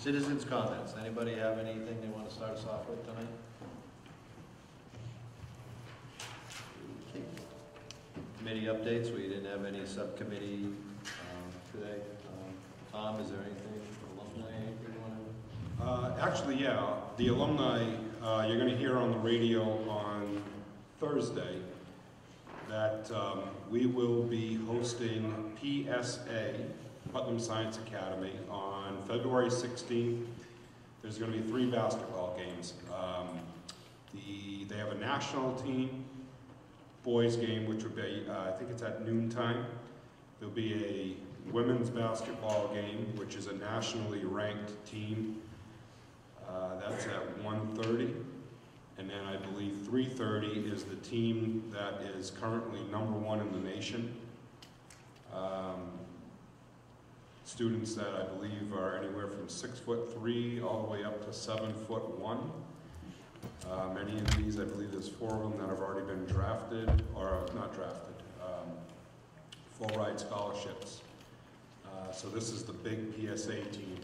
Citizens' comments. Anybody have anything they want to start us off with tonight? Okay. Committee updates. We didn't have any subcommittee today. Tom, is there anything alumni you want to? Actually, yeah. The alumni, you're going to hear on the radio on Thursday that we will be hosting PSA, Putnam Science Academy, on February 16th. There's going to be 3 basketball games. They have a national team boys game, which will be, I think it's at noontime. There'll be a women's basketball game, which is a nationally ranked team. That's at 1:30. And then I believe 3:30 is the team that is currently #1 in the nation. Students that I believe are anywhere from 6'3" all the way up to 7'1". Many of these, I believe there's 4 of them that have already been drafted, or not drafted, full ride scholarships. So this is the big PSA team.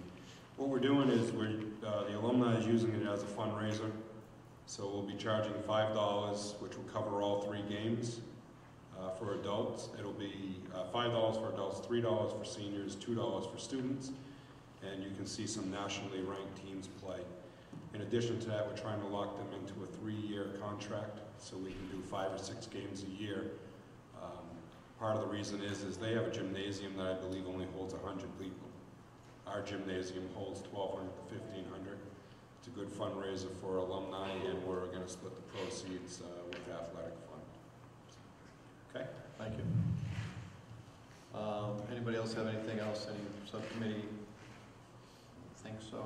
What we're doing is the alumni is using it as a fundraiser. So we'll be charging $5, which will cover all 3 games for adults. It'll be $5 for adults, $3 for seniors, $2 for students, and you can see some nationally ranked teams play. In addition to that, we're trying to lock them into a 3-year contract so we can do 5 or 6 games a year. Part of the reason is they have a gymnasium that I believe only holds 100 people. Our gymnasium holds 1,200 to 1,500. It's a good fundraiser for alumni, and we're going to split the proceeds with the athletic fund. Okay? Thank you. Anybody else have anything else? Any subcommittee? I think so.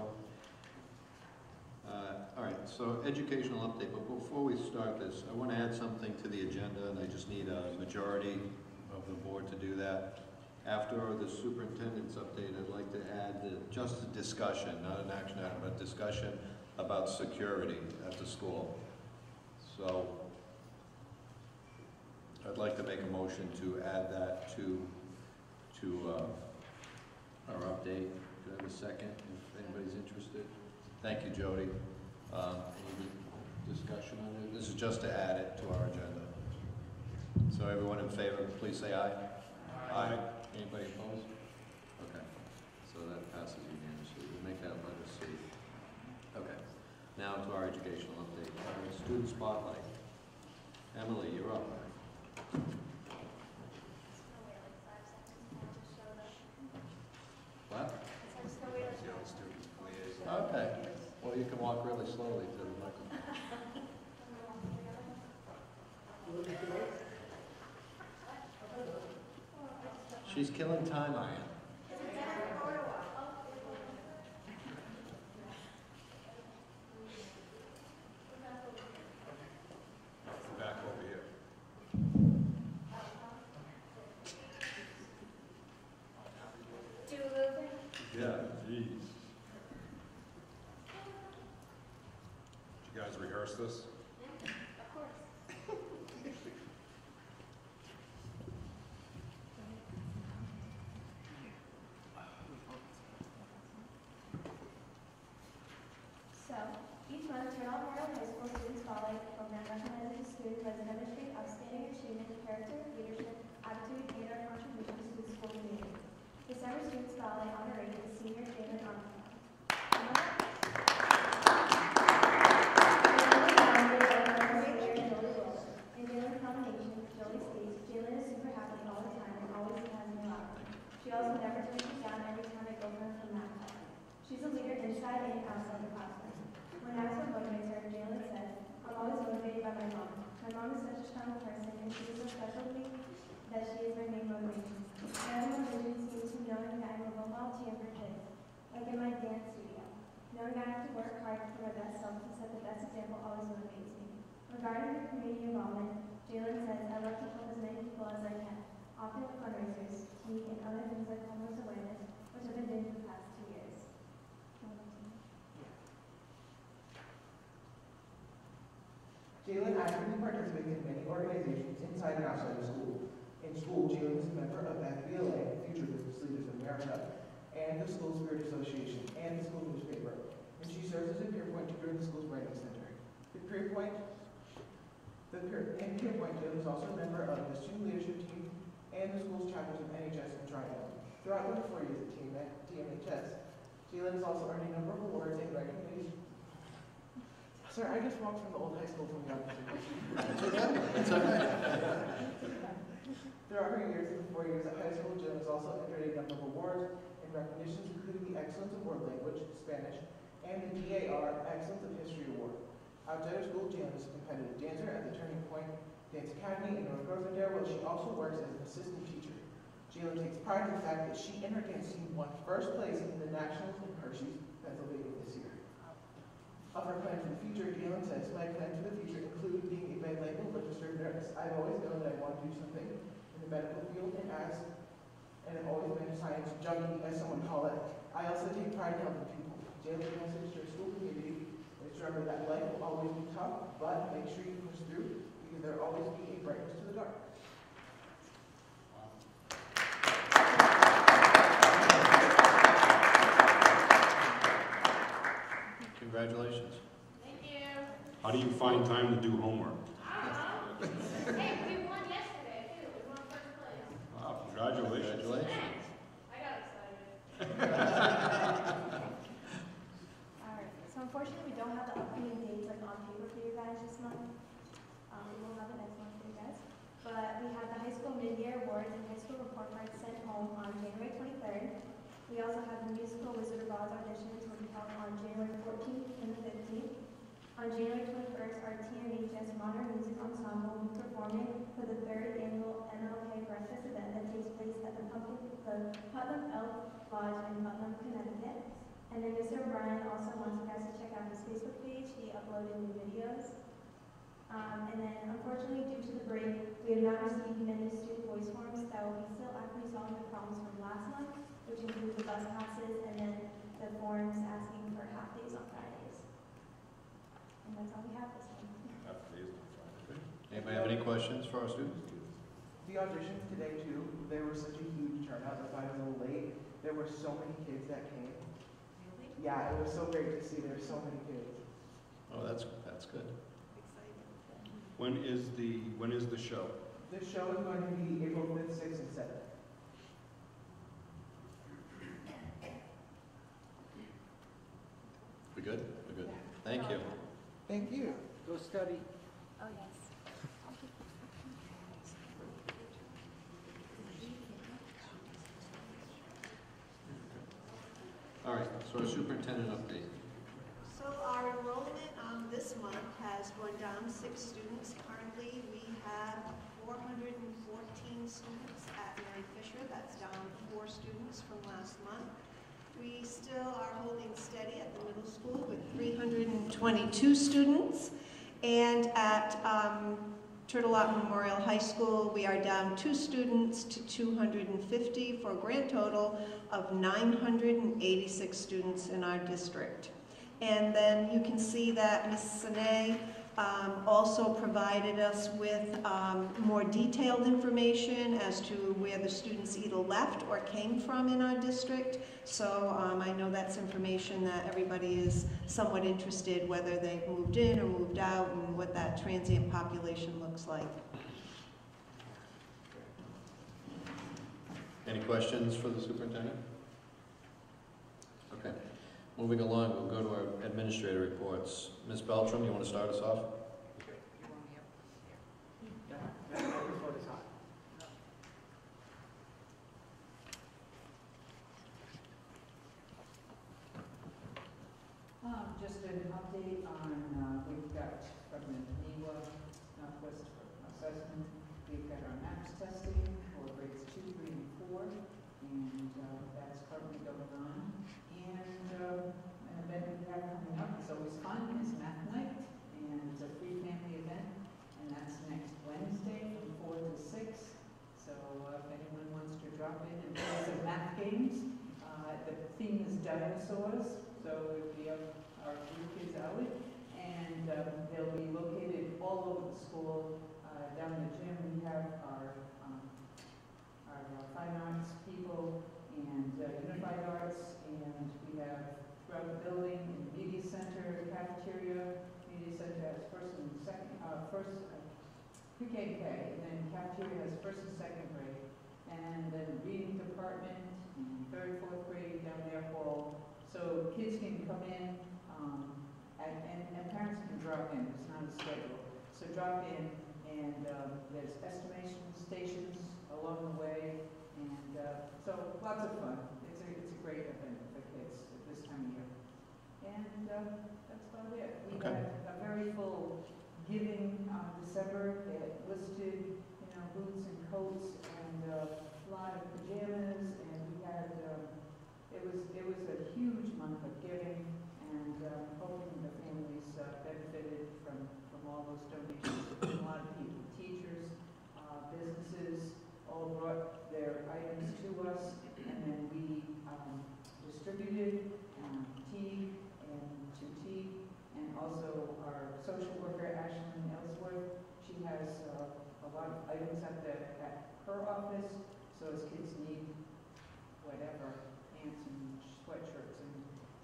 All right, so educational update, but before we start this, I want to add something to the agenda, and I just need a majority of the board to do that. After the superintendent's update, I'd like to add just a discussion, not an action item, but discussion about security at the school. So I'd like to make a motion to add that to our update. Do I have a second if anybody's interested? Thank you, Jody. Any discussion on it? This is just to add it to our agenda. So everyone in favor, please say aye. Aye. Anybody opposed? Okay. So that passes unanimously. We'll make that letter C. Okay. Now to our educational update. Student spotlight. Emily, you're up. What? Okay. Well, you can walk really slowly to the microphone. She's killing time, I am. Back over here. Yeah, geez. Did you guys rehearse this? Of course. So, each month, Turn On Memorial High School Student Spotlight program recognizes a student who has demonstrated outstanding achievement in character, leadership, attitude, and our contributions to the school community. December Student Spotlight honoree is senior Jalen Thompson. In Jalen's nomination, Jolie states, Jalen is super happy all the time and always has me laughing. She also never turns me down every time I go home from math class. She's a leader inside and outside the classroom. When asked what motivates her, Jalen says, I'm always motivated by my mom. My mom is such a strong person, and she is so special to me that she is my main motivation. My own motivation seems to knowing that I'm a role model to younger kids, like in my dance studio. Knowing I have to work hard for my best self to set the best example always motivates me. Regarding her community involvement, Jalen says, I love to help as many people as I can, often with fundraisers, tea, and other things like homeless awareness, which I've been doing for the past 2 years. Jalen actively participates in many organizations inside and outside of school. In school, Jalen is a member of FBLA, Future Business Leaders of America, and and the School Spirit Association, and the school newspaper. And she serves as a peer point tutor in the school's writing center. In peer point, Jalen is also a member of the student leadership team and the school's chapters of NHS and Triad. Throughout her 4 years at TMHS, Jalen has also earned a number of awards and recognition. Sorry, I just walked from the old high school from the opposite. It's okay. Throughout her years and 4 years at high school, Jalen has also entered a number of awards and recognitions, including the Excellence of World Language, Spanish, and the DAR Excellence of History Award. Outside of school, Jalen is a competitive dancer at the Turning Point Dance Academy in North Rosendale, where she also works as an assistant teacher. Jalen takes pride in the fact that she and her dance team won first place in the Nationals in Hershey, Pennsylvania this year. Of her plan for the future, Jalen says, "My plans for the future include being a bilingual registered nurse. I've always known that I want to do something in the medical field and I've always been a science junkie, as someone call it. I also take pride in helping people." Jalen's message to her school community is to remember that life will always be tough, but make sure you push through, because there will always be a brightness to the dark. Congratulations. Thank you. How do you find time to do homework? I don't know. Hey, we won yesterday too. We won first place. Wow, congratulations. Congratulations. I got excited. Alright, so unfortunately, we don't have the upcoming dates like on paper for you guys this month. We will have it next month for you guys. But we have the high school mid-year awards and high school report cards sent home on January 23rd. We also have the musical Wizard of Oz auditions will be held on January 14th and the 15th. On January 21st, our TMHS Modern Music Ensemble will be performing for the 3rd annual MLK Breakfast event that takes place at the Putnam Elk Lodge in Putnam, Connecticut. And then Mr. O'Brien also wants you guys to check out his Facebook page. He uploaded new videos. And then, unfortunately, due to the break, we have not received many student voice forms that will be still actively solving the problems from last month, which include the bus passes and then the forms asking for half days on Fridays. And that's all we have this month. Anybody have any questions for our students? The auditions today too, there was such a huge turnout. That's why I was a little late. There were so many kids that came. Really? Yeah, it was so great to see. There were so many kids. Oh, that's good. When is the show? The show is going to be April 5th, 6th, and 7th. We good? We're good. Thank you. Thank you. Go study. Oh, yes. All right, so our superintendent update. So our enrollment this month has gone down 6 students. Currently, we have 414 students at Mary Fisher. That's down 4 students from last month. We still are holding steady at the middle school with 322 students. And at Turtle Rock Memorial High School, we are down 2 students to 250 for a grand total of 986 students in our district. And then you can see that Ms. Sine also provided us with more detailed information as to where the students either left or came from in our district. So I know that's information that everybody is somewhat interested, whether they've moved in or moved out and what that transient population looks like. Any questions for the superintendent? Okay. Moving along, we'll go to our administrator reports. Ms. Beltram, you want to start us off? Just an update on, we've got from the NEWA Northwest Assessment, we've got our MAPS testing for grades 2, 3, and 4, and that's currently going on. And an event we have coming up is always fun, is Math Night, and it's a free family event, and that's next Wednesday from 4 to 6. So if anyone wants to drop in and play some math games, the theme is dinosaurs, so if you have our few kids out, and they'll be located all over the school. Down in the gym, we have our fine arts people and unified arts day, and then cafeteria has first and second grade, and then reading department, and third, fourth grade down there hall. So kids can come in, and parents can drop in, it's not a schedule. So drop in, and there's estimation stations along the way, and so lots of fun. It's a great event for kids at this time of year. And that's about it. We Okay. had a very full giving December. It listed, boots and coats and a lot of pajamas, and we had, it was a huge month of giving, and hoping the families benefited from all those donations. A lot of people, teachers, businesses, all brought their items to us, and then we distributed tea and also our social worker, Ashlyn Ellsworth, she has a lot of items at her office, so as kids need whatever, pants and sweatshirts, and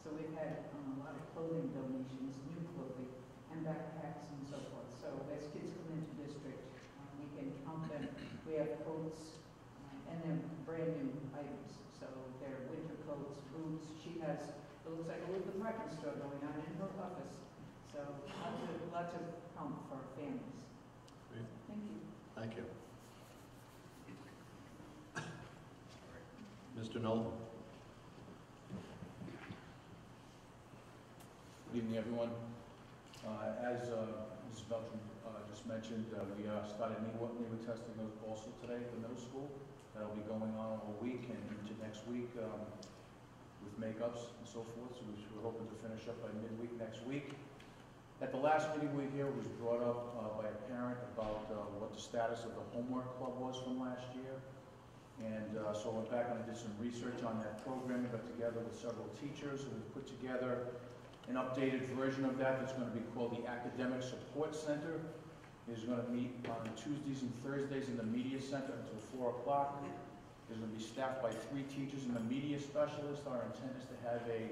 so we've had a lot of clothing donations, new clothing, and backpacks and so forth. So as kids come into district, we can count them. We have coats, and they're brand new items, so they're winter coats, boots. She has, it looks like a little department store going on in her office. So lots of help for families. Great. Thank you. Thank you. Mr. Nolan? Good evening, everyone. As Mrs. Beltran just mentioned, we started NEWA testing also today at the middle school. That'll be going on all week and into next week with makeups and so forth. So we're hoping to finish up by midweek next week. At the last meeting we here was brought up by a parent about what the status of the homework club was from last year. And so I went back and I did some research on that program, got together with several teachers, and we put together an updated version of that that's going to be called the Academic Support Center. It's going to meet on Tuesdays and Thursdays in the Media Center until 4 o'clock. It's going to be staffed by 3 teachers and a media specialist. Our intent is to have a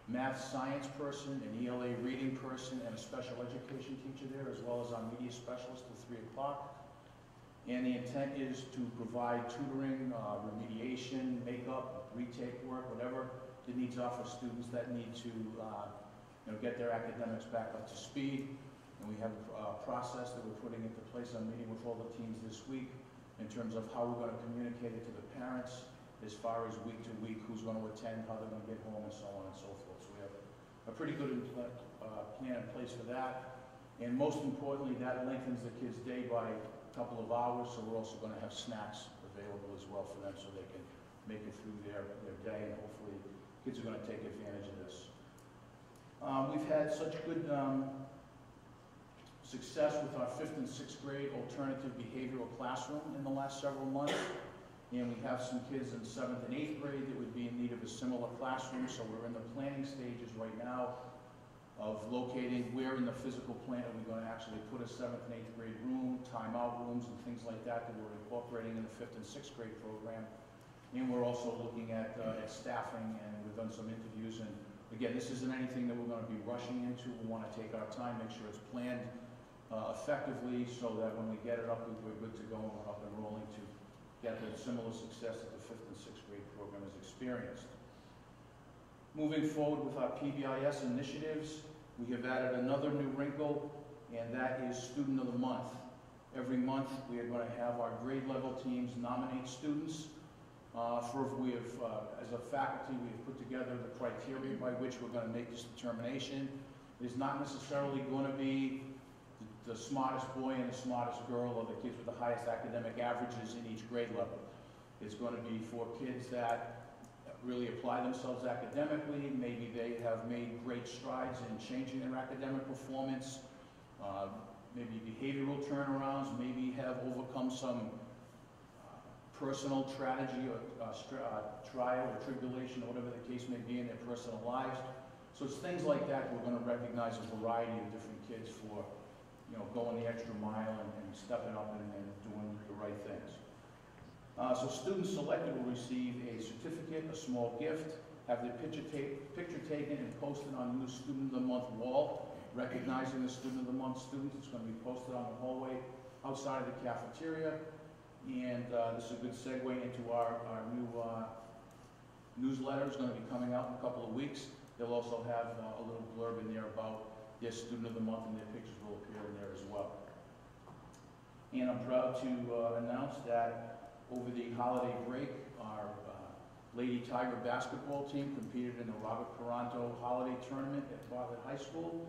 math science person, an ELA reading person, and a special education teacher there, as well as our media specialist till 3 o'clock. And the intent is to provide tutoring, remediation, makeup, retake work, whatever the needs are for students that need to get their academics back up to speed. And we have a process that we're putting into place. I'm meeting with all the teams this week in terms of how we're going to communicate it to the parents as far as week to week, who's going to attend, how they're going to get home, and so on and so forth. So we have a pretty good plan in place for that. And most importantly, that lengthens the kids' day by a couple of hours, so we're also going to have snacks available as well for them so they can make it through their day, and hopefully kids are going to take advantage of this. We've had such good success with our 5th and 6th grade alternative behavioral classroom in the last several months. And we have some kids in 7th and 8th grade that would be in need of a similar classroom, so we're in the planning stages right now of locating where in the physical plant are we going to actually put a 7th and 8th grade room, timeout rooms, and things like that that we're incorporating in the 5th and 6th grade program. And we're also looking at staffing, and we've done some interviews. And again, this isn't anything that we're going to be rushing into. We want to take our time, make sure it's planned effectively, so that when we get it up, we're good to go and we're up and rolling to get the similar success that the 5th and 6th grade program has experienced. Moving forward with our PBIS initiatives, we have added another new wrinkle, and that is Student of the Month. Every month, we are going to have our grade level teams nominate students. As a faculty, we have put together the criteria by which we're going to make this determination. It is not necessarily going to be the smartest boy and the smartest girl, or the kids with the highest academic averages in each grade level. It's going to be for kids that really apply themselves academically. Maybe they have made great strides in changing their academic performance, maybe behavioral turnarounds, maybe have overcome some personal tragedy or trial or tribulation, or whatever the case may be in their personal lives. So it's things like that we're going to recognize a variety of different kids for going the extra mile and stepping up and doing the right things. So students selected will receive a certificate, a small gift, have their picture taken and posted on the new Student of the Month wall, recognizing the Student of the Month students. It's going to be posted on the hallway outside of the cafeteria. And this is a good segue into our new newsletter. It's going to be coming out in a couple of weeks. They'll also have a little blurb in there about their student of the month, and their pictures will appear in there as well. And I'm proud to announce that over the holiday break, our Lady Tiger basketball team competed in the Robert Caranto Holiday Tournament at Bartlett High School.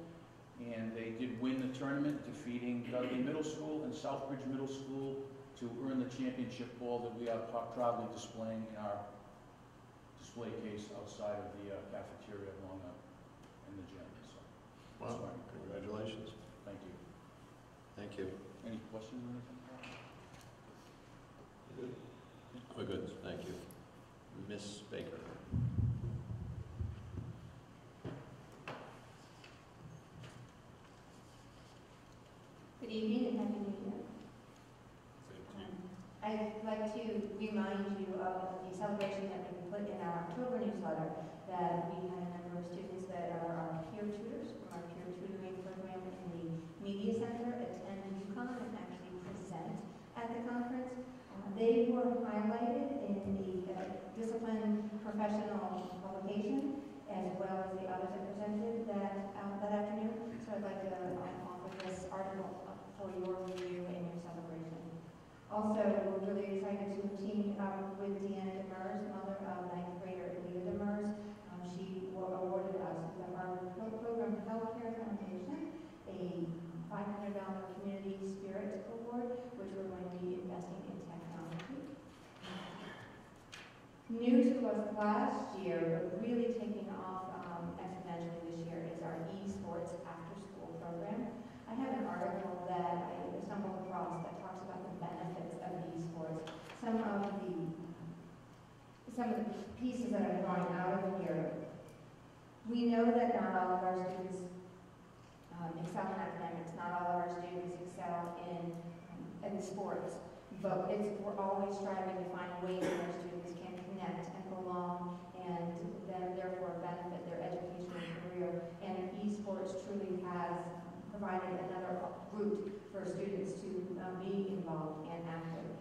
And they did win the tournament, defeating Dudley Middle School and Southbridge Middle School to earn the championship ball that we are proudly displaying in our display case outside of the cafeteria along in the gym. So, Wow, congratulations. thank you. Thank you. Any questions or anything? Good. We're good, thank you. Miss Baker. Good evening and happy New Year. I'd like to remind you of the celebration that we put in our October newsletter, that we had a number of students that are our peer tutors from our peer tutoring program in the Media Center attend UConn and actually present at the conference. They were highlighted in the discipline professional publication, as well as the others that presented that afternoon. So I'd like to offer this article for your review and your celebration. Also, we're really excited to have teamed up with Deanna Demers, mother of 9th grader Leah Demers. She awarded us the Harvard Program Healthcare Foundation a $500 Community Spirit Award, which we're going to be investing in technology. New to us last year, but really taking off exponentially this year, is our esports after-school program. I have an article that I stumbled across that talks about the benefits of esports. Some of the pieces that I'm drawing out of here. We know that not all of our students excel in academics. Not all of our students excel in sports. But we're always striving to find ways that our students can connect and belong, and then therefore benefit their educational career. And esports truly has provided another route for students to be involved and active.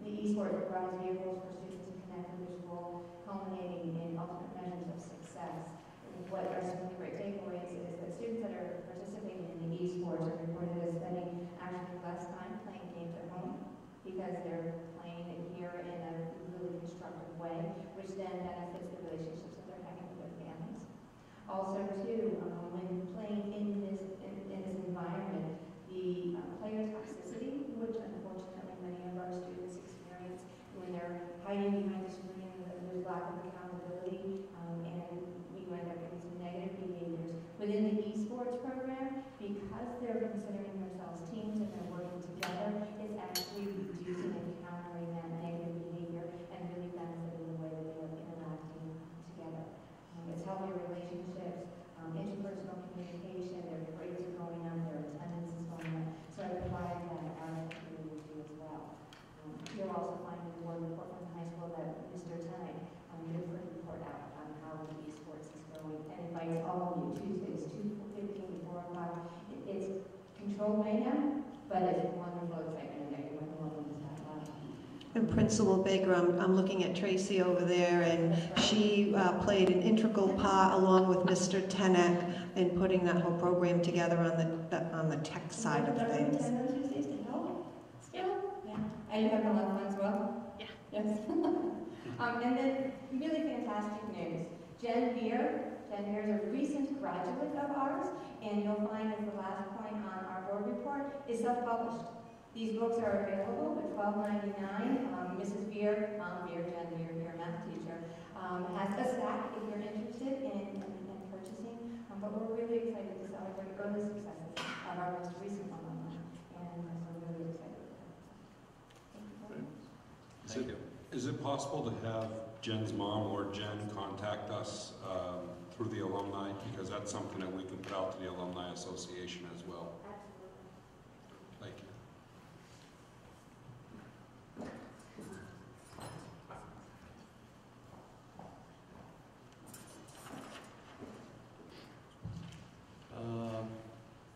The esports provides vehicles for students to connect with their school, culminating in ultimate measures of success. What are some great takeaways is that students that are participating in the esports are reported as spending actually less time playing games at home, because they're playing it here in a really constructive way, which then benefits the relationships that they're having with their families. Also, too, when playing in this environment, the player toxicity, which unfortunately many of our students experience when they're hiding behind the screen, there's lack of accountability, and we wind up getting some negative behaviors. Within the esports program, because they're considering themselves teams and they're working together, it's actually reducing and countering that negative behavior and really benefiting the way that they're interacting together. It's healthy relationships, interpersonal communication, their grades are going up, their attendance is going up. So I provide that article with you as well. You'll also find in the board report from the high school that Mr. Tenney did a report out on how the esports is going, and invites all of you Tuesdays, 2:15 to 4 o'clock. It's controlled mayhem, but it's wonderful excitement, and everyone welcome to stop by. And Principal Baker, I'm looking at Tracy over there, and she played an integral part along with Mr. Tenek in putting that whole program together on the tech side of things. Attend on Tuesdays to help? Still? Yeah. And you have a lot of fun as well? Yeah. Yes. And then really fantastic news. Jen Beer is a recent graduate of ours, and you'll find as the last point on our board report is self-published. These books are available at $12.99. Mrs. Beer, Jen Beer, your math teacher, has a stack if you're interested in purchasing. But we're really excited to celebrate early successes of our most recent alumni, and so we're really excited. Thank you. Is it possible to have Jen's mom or Jen contact us through the alumni? Because that's something that we can put out to the Alumni Association as well. Absolutely. Thank you.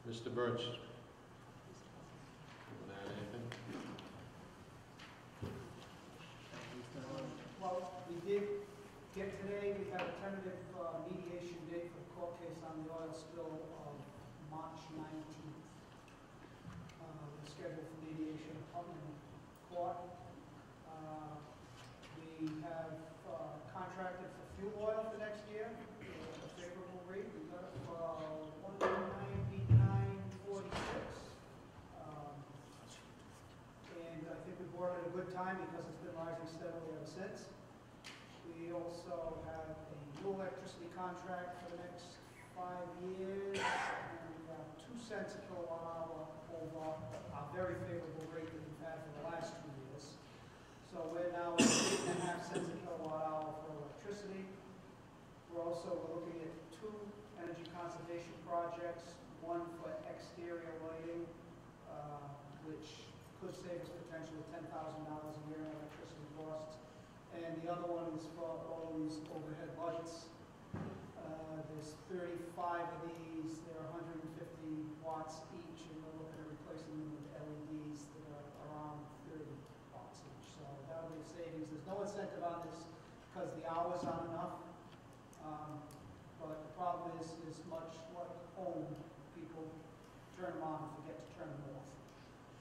Mr. Birch. Putnam Court. We have contracted for fuel oil for next year, a favorable rate. We got it for $199.46. And I think we bought it at a good time because it's been rising steadily ever since. We also have a new electricity contract for the next 5 years, and we got 2 cents a kilowatt hour over our very favorable rate that we've had for the last 2 years. So we're now at 8.5 cents a kilowatt hour for electricity. We're looking at 2 energy conservation projects, one for exterior lighting, which could save us potentially $10,000 a year in electricity costs. And the other one is for all these overhead lights. There's 35 of these. They're 150 watts each, and we're looking at replacing them with LEDs that are around 30 watts each. So that'll be a savings. There's no incentive on this because the hours aren't enough. But the problem is much like home, people turn them on and forget to turn them off.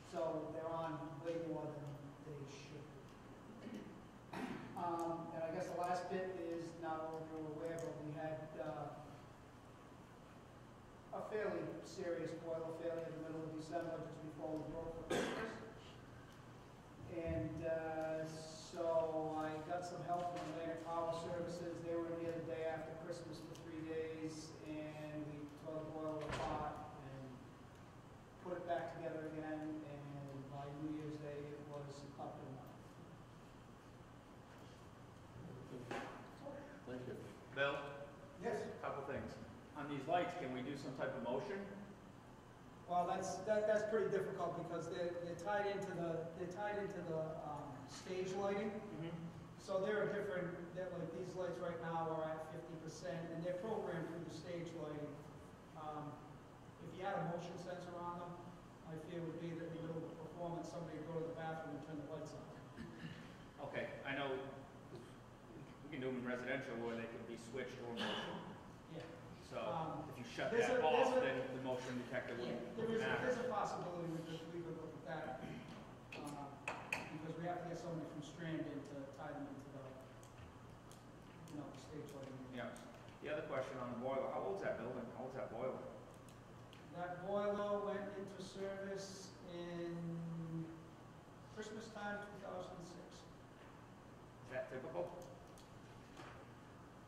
So they're on way more than they should. And I guess the last bit is, not all of you are aware, but we had a fairly serious boiler failure in the middle of December, just before we broke for Christmas. And so I got some help from Atlantic Power Services. They were here the day after Christmas for 3 days, and we tore the boiler apart and put it back together again, and by New Year's Day it was up and running. Thank you. Bill, Yes. couple things. On these lights, can we do some type of motion? Well, that's pretty difficult because they're tied into the stage lighting. So they're different. Like these lights right now are at 50%, and they're programmed through the stage lighting. If you had a motion sensor on them, my fear would be that in the middle of the performance, somebody would go to the bathroom and turn the lights on. Okay, I know we can do them in residential where they can be switched or motion. Yeah. So if you shut there's that a- off, there's a- then the motion detector wouldn't There's matter. a possibility we could look at that, because we have to get somebody from Strandon to tie them into the, the stage lighting. Yeah. The other question on the boiler, how old's that building? How old's that boiler? That boiler went into service in Christmas time, 2006. Is that typical?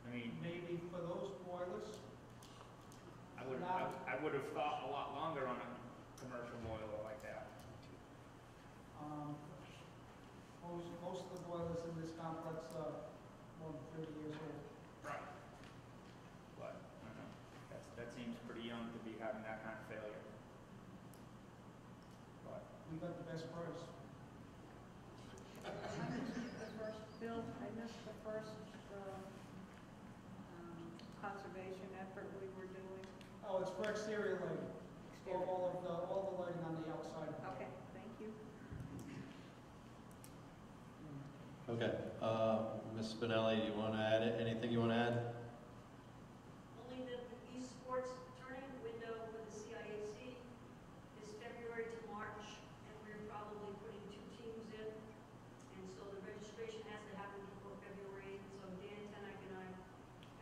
I mean, Maybe for those boilers. I would have thought a lot longer on a commercial boiler like that. Most of the boilers in this complex are more than 30 years old. Right. But, I don't know, that seems pretty young to be having that kind of failure. But, We got the best price. Bill, I missed the first conservation effort we were doing. Oh, it's for exterior lighting. Exterior. All the lighting on the outside. Okay, thank you. Okay, Ms. Spinelli, you want to add anything you want to add? Only that the esports tournament window for the CIAC is February to March, and we're probably putting 2 teams in. And so the registration has to happen before February 8th. So Dan Tenek and I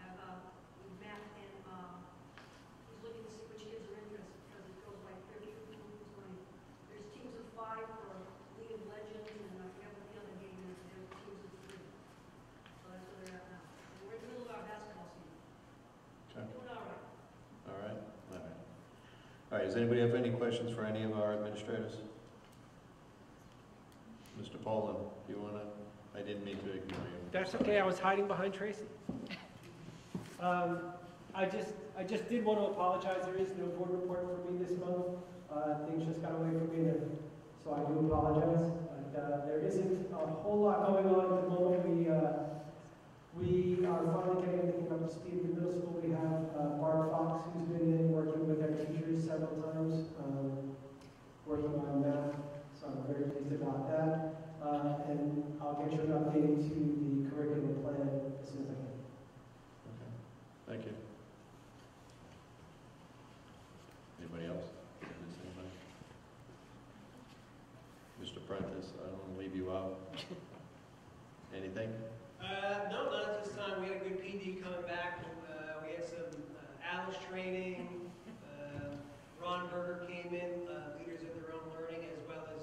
have, we've met, and he's looking to see which kids are interested, because it goes like 30, 50, 20. There's teams of 5 for League of Legends, and I forget what the other game is. There's teams of 3. So that's where they're at now. And we're in the middle of our basketball season. Okay. Doing all right. All right, all right. All right, does anybody have any questions for any of our administrators? Mr. Poland, do you want to, I didn't mean to ignore you. That's okay, I was hiding behind Tracy. I just did want to apologize, there is no board report for me this month. Things just got away from me, so I do apologize. But there isn't a whole lot going on at the moment. We are finally getting everything up to speed in the middle school. We have Barb Fox, who's been in working with our teachers several times, working on that, so I'm very pleased about that. And I'll get you an update to the curriculum plan as soon as I can. Okay, thank you. Anybody else? Did I miss anybody? Mr. Prentice? Anything? No, not at this time. We had a good PD coming back. We had some Alice training. Ron Berger came in, leaders in their own learning, as well as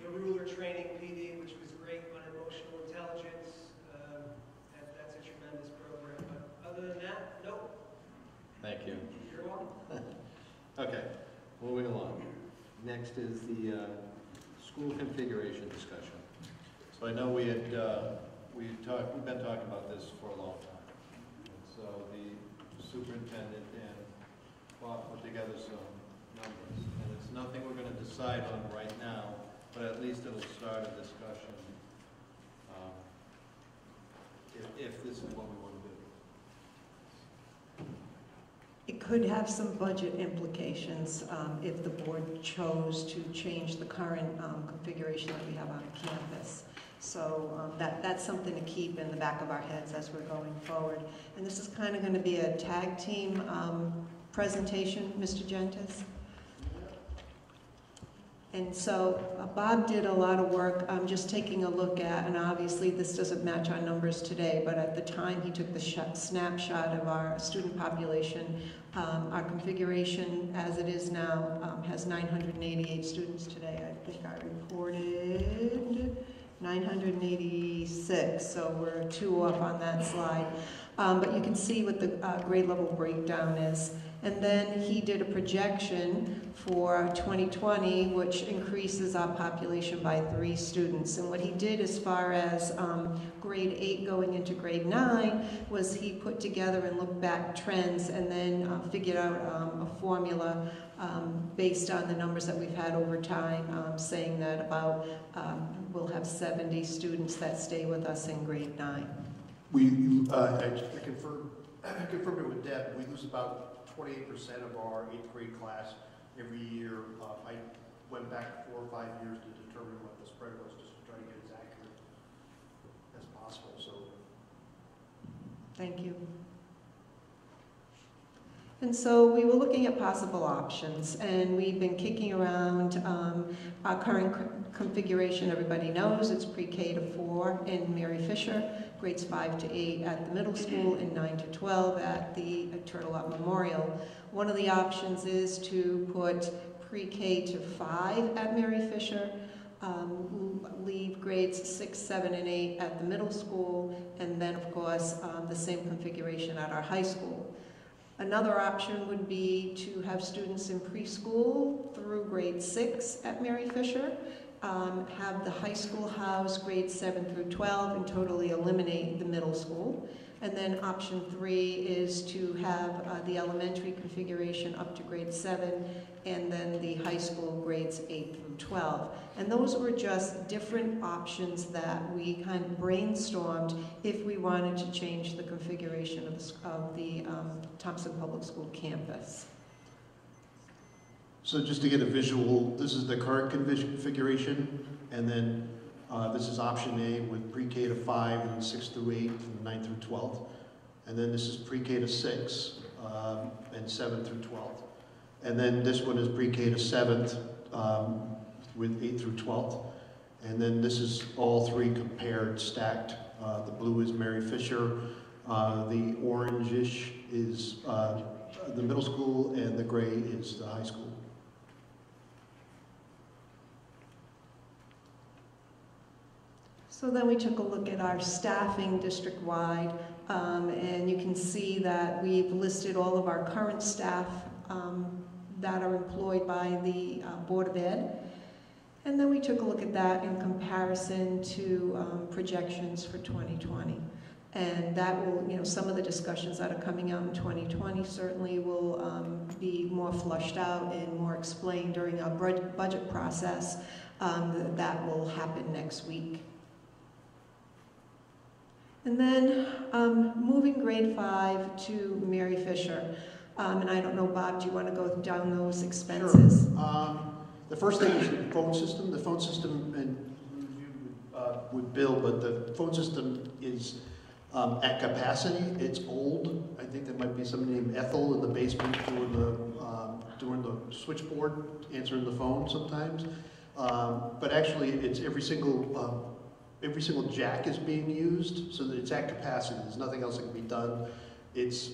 the ruler training PD, which was great on emotional intelligence. That's a tremendous program. But other than that, nope. Thank you. You're welcome. Okay, moving along. Next is the school configuration discussion. So I know we've been talking about this for a long time. And so the superintendent and Bob put together some numbers. And it's nothing we're going to decide on right now, but at least it'll start a discussion if this is what we want to do. It could have some budget implications if the board chose to change the current configuration that we have on campus. So that's something to keep in the back of our heads as we're going forward. And this is kind of going to be a tag team presentation, Mr. Gentis. And so Bob did a lot of work just taking a look at, and obviously this doesn't match our numbers today, but at the time he took the snapshot of our student population. Our configuration as it is now has 988 students today. I think I reported 986, so we're 2 off on that slide. But you can see what the grade level breakdown is. And then he did a projection for 2020, which increases our population by 3 students. And what he did as far as grade 8 going into grade 9 was he put together and looked back trends and then figured out a formula based on the numbers that we've had over time, saying that about we'll have 70 students that stay with us in grade 9. I confirmed it with Deb. We lose about 28% of our 8th grade class every year. I went back 4 or 5 years to determine what the spread was, just to try to get as accurate as possible. So, thank you. And so we were looking at possible options, and we've been kicking around our current configuration. Everybody knows it's pre-K to 4 in Mary Fisher, grades 5 to 8 at the middle school, and 9 to 12 at the Turtle Up Memorial. One of the options is to put pre-K to 5 at Mary Fisher, leave grades 6, 7, and 8 at the middle school, and then of course the same configuration at our high school. Another option would be to have students in preschool through grade 6 at Mary Fisher, have the high school house grades 7 through 12 and totally eliminate the middle school. And then option 3 is to have the elementary configuration up to grade 7 and then the high school grades 8 through 12. And those were just different options that we kind of brainstormed if we wanted to change the configuration of the Thompson Public School campus. so just to get a visual, this is the current configuration, and then this is option A with pre-K to 5 and 6 through 8 and 9 through 12. And then this is pre-K to 6 and 7 through 12. And then this one is pre-K to 7th with 8 through 12th. And then this is all 3 compared, stacked. The blue is Mary Fisher. The orangish is the middle school, and the gray is the high school. So then we took a look at our staffing district-wide, and you can see that we've listed all of our current staff that are employed by the Board of Ed. And then we took a look at that in comparison to projections for 2020. And that will, some of the discussions that are coming out in 2020 certainly will be more flushed out and more explained during our budget process. That will happen next week. And then moving grade 5 to Mary Fisher. And I don't know, Bob, do you want to go down those expenses? Sure. The first thing is the phone system. The phone system, and with Bill, but the phone system is at capacity. It's old. I think there might be somebody named Ethel in the basement doing the switchboard, answering the phone sometimes. But actually, it's every single every single jack is being used, so that it's at capacity. There's nothing else that can be done. It's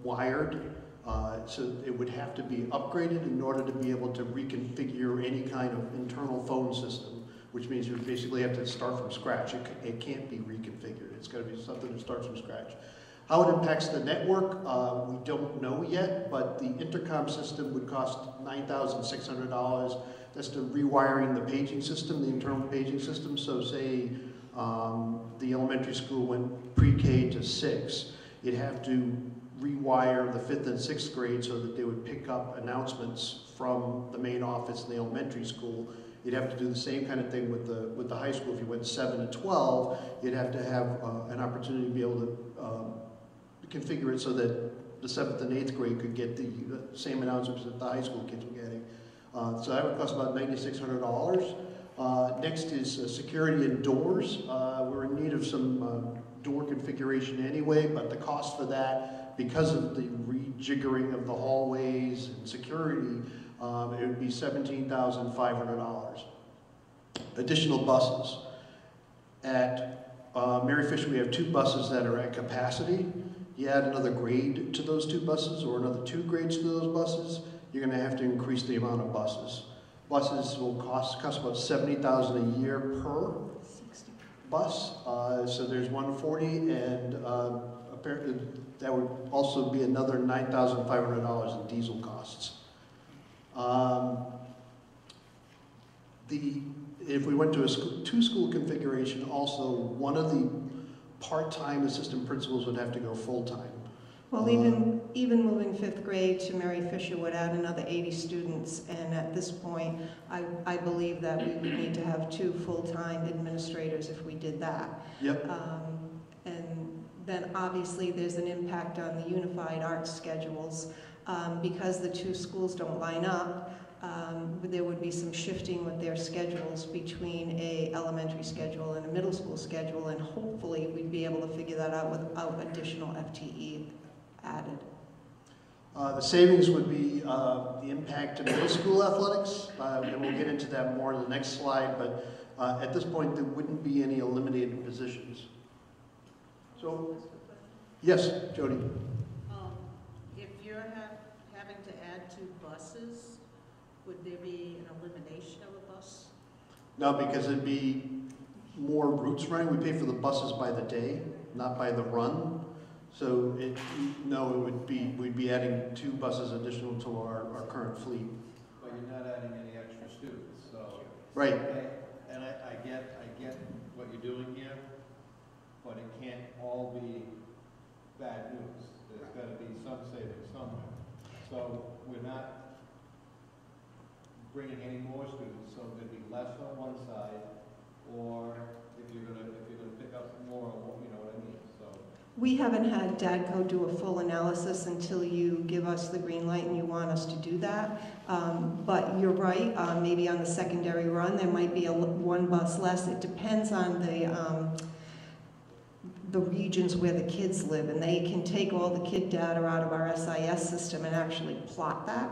wired, so it would have to be upgraded in order to be able to reconfigure any kind of internal phone system, which means you basically have to start from scratch. It can't be reconfigured. It's got to be something that starts from scratch. How it impacts the network, we don't know yet, but the intercom system would cost $9,600. That's the rewiring the paging system, the internal paging system. So say the elementary school went pre-K to 6, you'd have to rewire the 5th and 6th grade so that they would pick up announcements from the main office in the elementary school. You'd have to do the same kind of thing with the high school. If you went 7 to 12, you'd have to have an opportunity to be able to configure it so that the 7th and 8th grade could get the same announcements that the high school kids were getting. So that would cost about $9,600. Next is security indoors. We're in need of some door configuration anyway, but the cost for that, because of the rejiggering of the hallways and security, it would be $17,500. Additional buses. At Mary Fisher, we have 2 buses that are at capacity. You add another grade to those 2 buses or another 2 grades to those buses, you're going to have to increase the amount of buses. Buses will cost about $70,000 a year per bus. So there's 140, and apparently that would also be another $9,500 in diesel costs. If we went to a 2-school configuration, also one of the part-time assistant principals would have to go full-time. Well, even moving 5th grade to Mary Fisher would add another 80 students, and at this point, I believe that we would need to have 2 full-time administrators if we did that. Yep. And then obviously there's an impact on the unified arts schedules. Because the 2 schools don't line up, there would be some shifting with their schedules between a elementary schedule and a middle school schedule, and hopefully we'd be able to figure that out without additional FTE added. The savings would be the impact to middle school athletics, and we'll get into that more in the next slide, but at this point there wouldn't be any eliminated positions. So, yes, Jody. If you're having to add 2 buses, would there be an elimination of a bus? No, because it'd be more routes running. We pay for the buses by the day, not by the run. So we'd be adding 2 buses additional to our current fleet. But you're not adding any extra students, so. Right. And I get what you're doing here, but it can't all be bad news. There's got to be some savings somewhere. So we're not bringing any more students, so there'd be less on one side, or if you're gonna pick up more, you know what I mean. So We haven't had DADCO do a full analysis until you give us the green light and you want us to do that. But you're right, maybe on the secondary run there might be 1 bus less. It depends on the regions where the kids live, and they can take all the kid data out of our SIS system and actually plot that.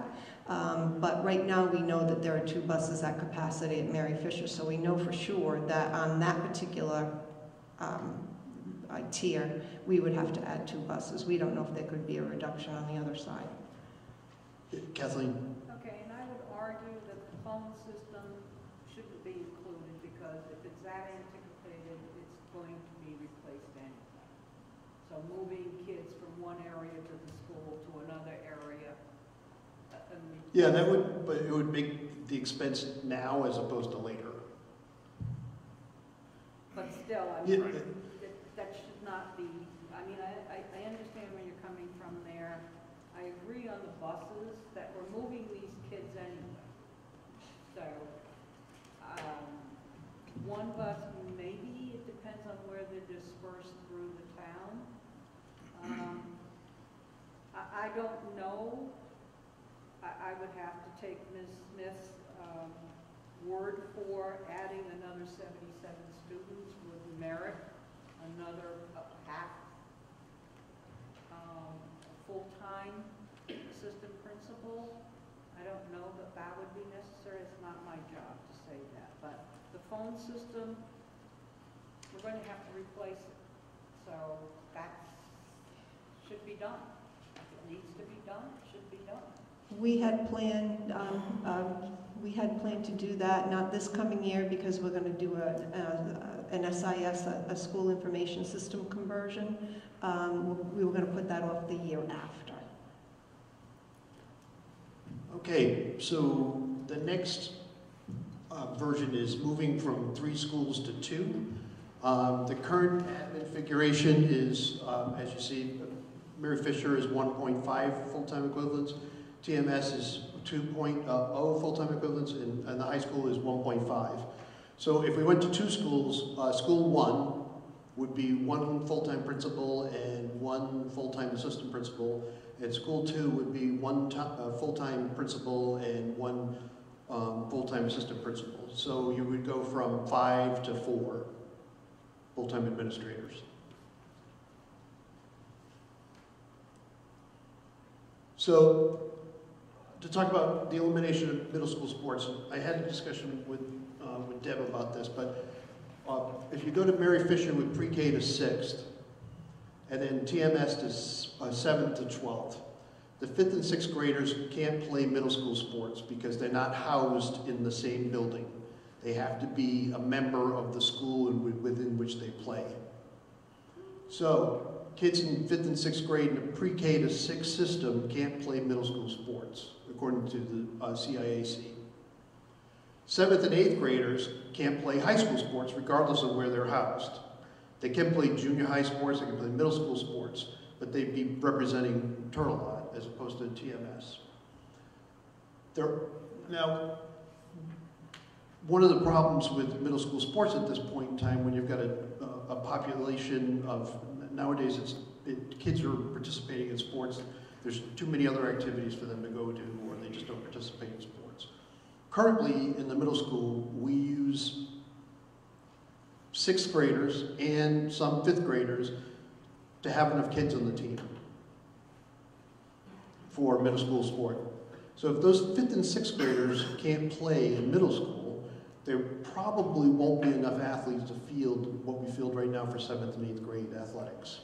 But right now we know that there are 2 buses at capacity at Mary Fisher, so we know for sure that on that particular tier, we would have to add 2 buses. We don't know if there could be a reduction on the other side. Kathleen? Okay, and I would argue that the phone system shouldn't be included because if it's that antiquated, it's going to be replaced anyway. So moving kids from one area to the school to another area. Yeah, but it would make the expense now as opposed to later. But still, I mean, that should not be, I mean, I understand where you're coming from there. I agree on the buses, that we're moving these kids anyway. So, 1 bus, maybe, it depends on where they're dispersed through the town. I don't know. I would have to take Ms. Smith's word for adding another 77 students would merit another half full-time assistant principal. I don't know that that would be necessary. It's not my job to say that. But the phone system, we're going to have to replace it. So that should be done. If it needs to be done, it should be done. We had planned, to do that, not this coming year, because we're going to do an SIS, a school information system conversion. We were going to put that off the year after. Okay, so the next version is moving from 3 schools to 2. The current admin configuration is, as you see, Mary Fisher is 1.5 full-time equivalents, TMS is 2.0 full-time equivalents, and the high school is 1.5. So if we went to 2 schools, school 1 would be 1 full-time principal and 1 full-time assistant principal, and school 2 would be 1 full-time principal and 1 full-time assistant principal. So you would go from 5 to 4 full-time administrators. So, to talk about the elimination of middle school sports, I had a discussion with Deb about this, but if you go to Mary Fisher with pre-K to 6th, and then TMS to 7th to 12th, the 5th and 6th graders can't play middle school sports because they're not housed in the same building. They have to be a member of the school within which they play. So, kids in 5th and 6th grade in the pre-K to 6 system can't play middle school sports, according to the CIAC. 7th and 8th graders can't play high school sports regardless of where they're housed. They can play junior high sports, they can play middle school sports, but they'd be representing Turtle Lot as opposed to TMS. Now, one of the problems with middle school sports at this point in time, when you've got a population of, nowadays kids are participating in sports, there's too many other activities for them to go to, or they just don't participate in sports. Currently, in the middle school, we use 6th graders and some 5th graders to have enough kids on the team for middle school sport. So if those 5th and 6th graders can't play in middle school, there probably won't be enough athletes to field what we field right now for 7th and 8th grade athletics.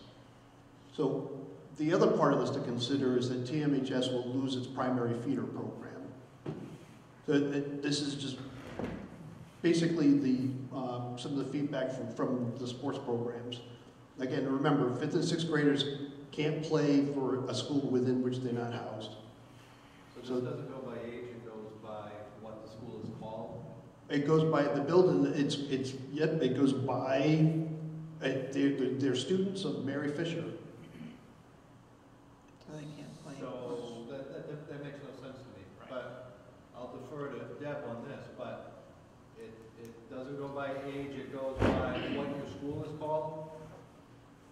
So the other part of this to consider is that TMHS will lose its primary feeder program. So this is just basically some of the feedback from the sports programs. Again, remember, 5th and 6th graders can't play for a school within which they're not housed. So this doesn't go by age, it goes by what the school is called? It goes by the building, it goes by, they're students of Mary Fisher. So they can't play. So that makes no sense to me, but I'll defer to Deb on this, but it doesn't go by age, it goes by what your school is called?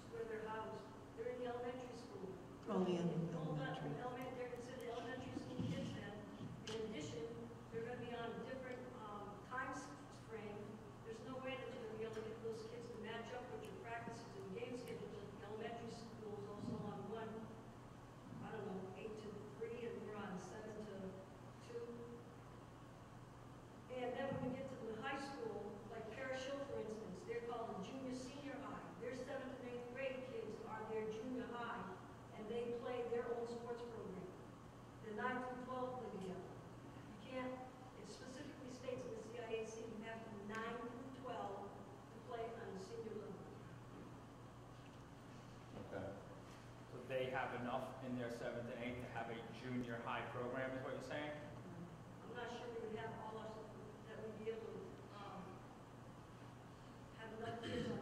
It's where they're housed. They're in the elementary school. Only in elementary. elementary. They're considered elementary school kids then. In addition, they're going to be on a different time frame. There's no way that you're going to be able to get those kids to match up with your practices and game schedules. The elementary school is also on 8 to 3, and we're on 7 to 2. And then when we get to the high school, like Parish Hill, for instance, they're called the junior senior high. Their 7th and 8th grade kids are their junior high, and they play their own sports program. The 9 through 12 play together. You can't, it specifically states in the CIAC, you have to 9 through 12 to play on the senior level. Okay. So they have enough in their 7th and 8th to have a junior high program, is what you're saying? I'm not sure we would have all our, that we'd be able to have enough kids on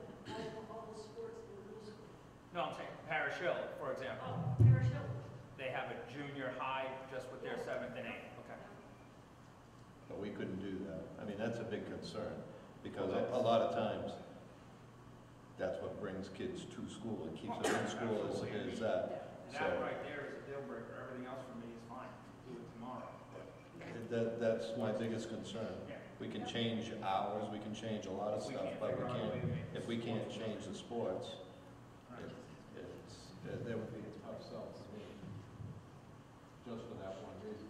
all the sports in the middle school. No, I'm saying Parish Hill, for example. Oh, Parish Hill. They have a junior high just with their 7th and 8th, okay. But we couldn't do that. I mean, that's a big concern, because a lot of times, that's what brings kids to school and keeps them in school is that. And that right there is a deal breaker. Everything else for me is fine. Do it tomorrow. That's my biggest concern. Yeah. We can change hours, we can change a lot of stuff, but we can't, if we can't change the sports, there would be a tough sell to me, just for that one reason.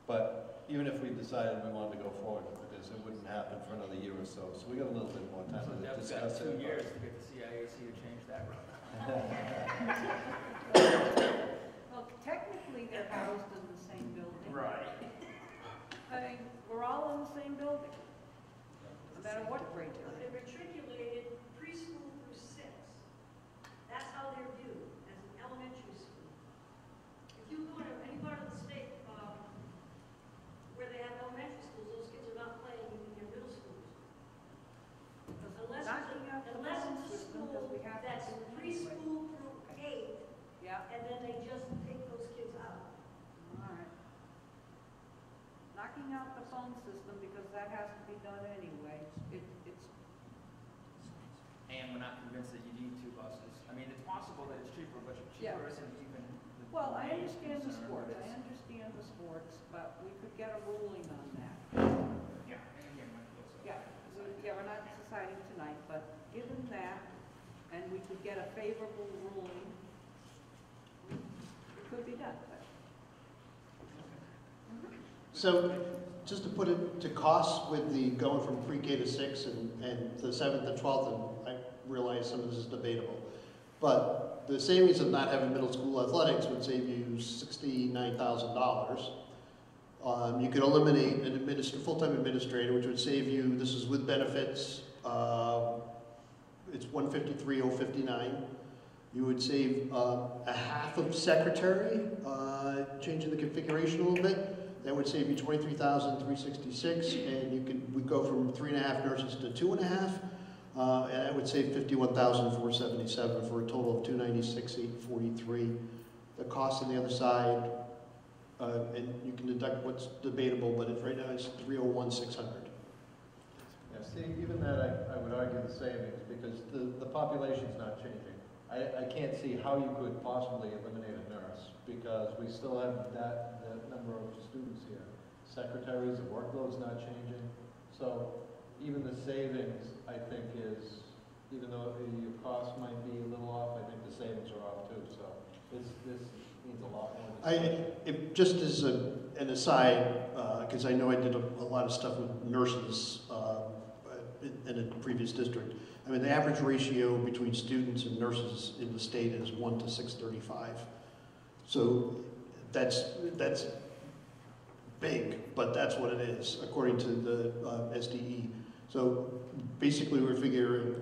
But, even if we decided we wanted to go forward with this, it wouldn't happen for another year or so. So we got a little bit more time So to Deb's got discuss 2 it. years to get the CIAC to change that route. Well, technically, they're housed in the same building. Right. I mean, we're all in the same building, no matter what grade you're in. They're matriculated preschool through 6. That's how they're viewed, as an elementary school. If you go to any part of the state where they have elementary schools, those kids are not playing in their middle schools. Knocking out the Unless phone it's a system, school 'cause we have to that's do it anyway. preschool through 8, Yeah, and then they just take those kids out. all right. Knocking out the phone system, because that has to be done anyway. It's, And we're not convinced that you need 2 buses. I mean, it's possible that it's cheaper, but Yeah. cheaper isn't even the well, I main understand the concern, sports, but I it's- understand the sports, but we could get a ruling on that. Yeah, and again, my feels so. Yeah, we're not deciding tonight, but given that, and we could get a favorable ruling, it could be done, but. So, just to put it to cost with the going from pre-K to 6 and the 7th to 12th, and I realize some of this is debatable, but the savings of not having middle school athletics would save you $69,000. You could eliminate an full-time administrator, which would save you, this is with benefits, it's $153,059. You would save a half of secretary, changing the configuration a little bit. That would save you $23,366, and we go from 3.5 nurses to 2.5, and that would save $51,477 for a total of $296,843. The cost on the other side, and you can deduct what's debatable, but right now it's $301,600. Yeah, see, even that I would argue the savings, because the population's not changing. I can't see how you could possibly eliminate a nurse, because we still have that number of students here. Secretaries, the workload's not changing. So even the savings, I think, is, even though your cost might be a little off, I think the savings are off too. So this needs a lot more discussion. Just as an aside, because I know I did a lot of stuff with nurses in a previous district. I mean, the average ratio between students and nurses in the state is 1 to 635. So that's big, but that's what it is, according to the SDE. So basically, we're figuring,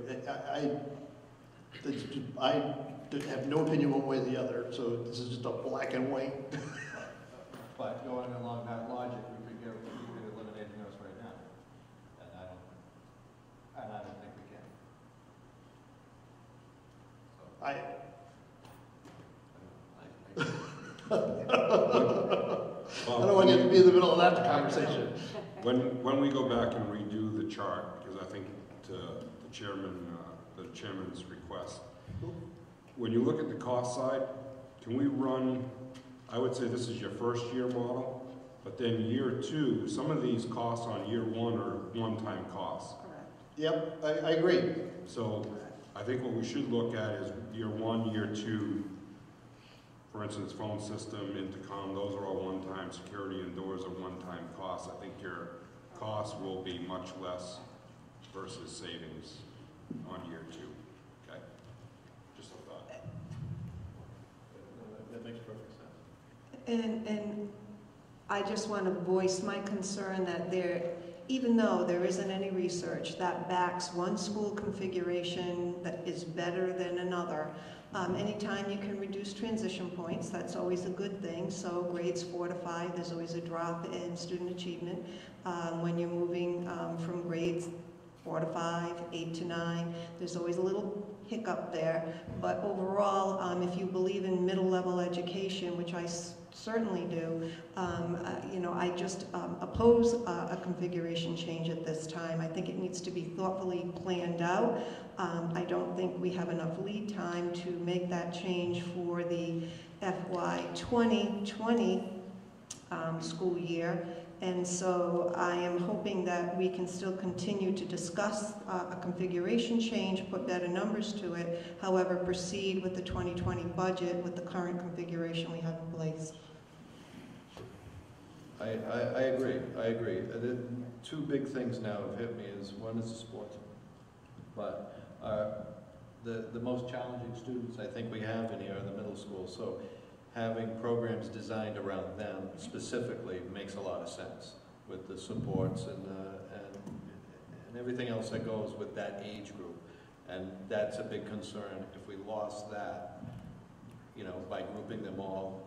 I have no opinion one way or the other, so this is just a black and white. But going along that logic, we could eliminate a nurse right now, and I don't think we can. I don't want you to be in the middle of that conversation. When we go back and redo the chart, because I think to the chairman's request, when you look at the cost side, can we run, I would say this is your first year model, but then year 2, some of these costs on year 1 are one-time costs. Correct. Yep, I agree. So I think what we should look at is year 1, year 2, for instance, phone system, intercom, those are all one-time. Security and doors are one-time costs. I think your costs will be much less versus savings on year 2. Okay? Just a thought. That makes perfect sense. And I just want to voice my concern that even though there isn't any research that backs one school configuration that is better than another, anytime you can reduce transition points, that's always a good thing. So grades 4 to 5, there's always a drop in student achievement. When you're moving from grades 4 to 5, 8 to 9, there's always a little hiccup there. But overall, if you believe in middle-level education, which I certainly do, I just oppose a configuration change at this time. I think it needs to be thoughtfully planned out. I don't think we have enough lead time to make that change for the FY 2020 school year. And so I am hoping that we can still continue to discuss a configuration change, put better numbers to it, however, proceed with the 2020 budget with the current configuration we have in place. I agree, The two big things now have hit me is, one is the sports. But the most challenging students I think we have in here are the middle school, so having programs designed around them specifically makes a lot of sense with the supports and everything else that goes with that age group. And that's a big concern if we lost that, you know, by grouping them all.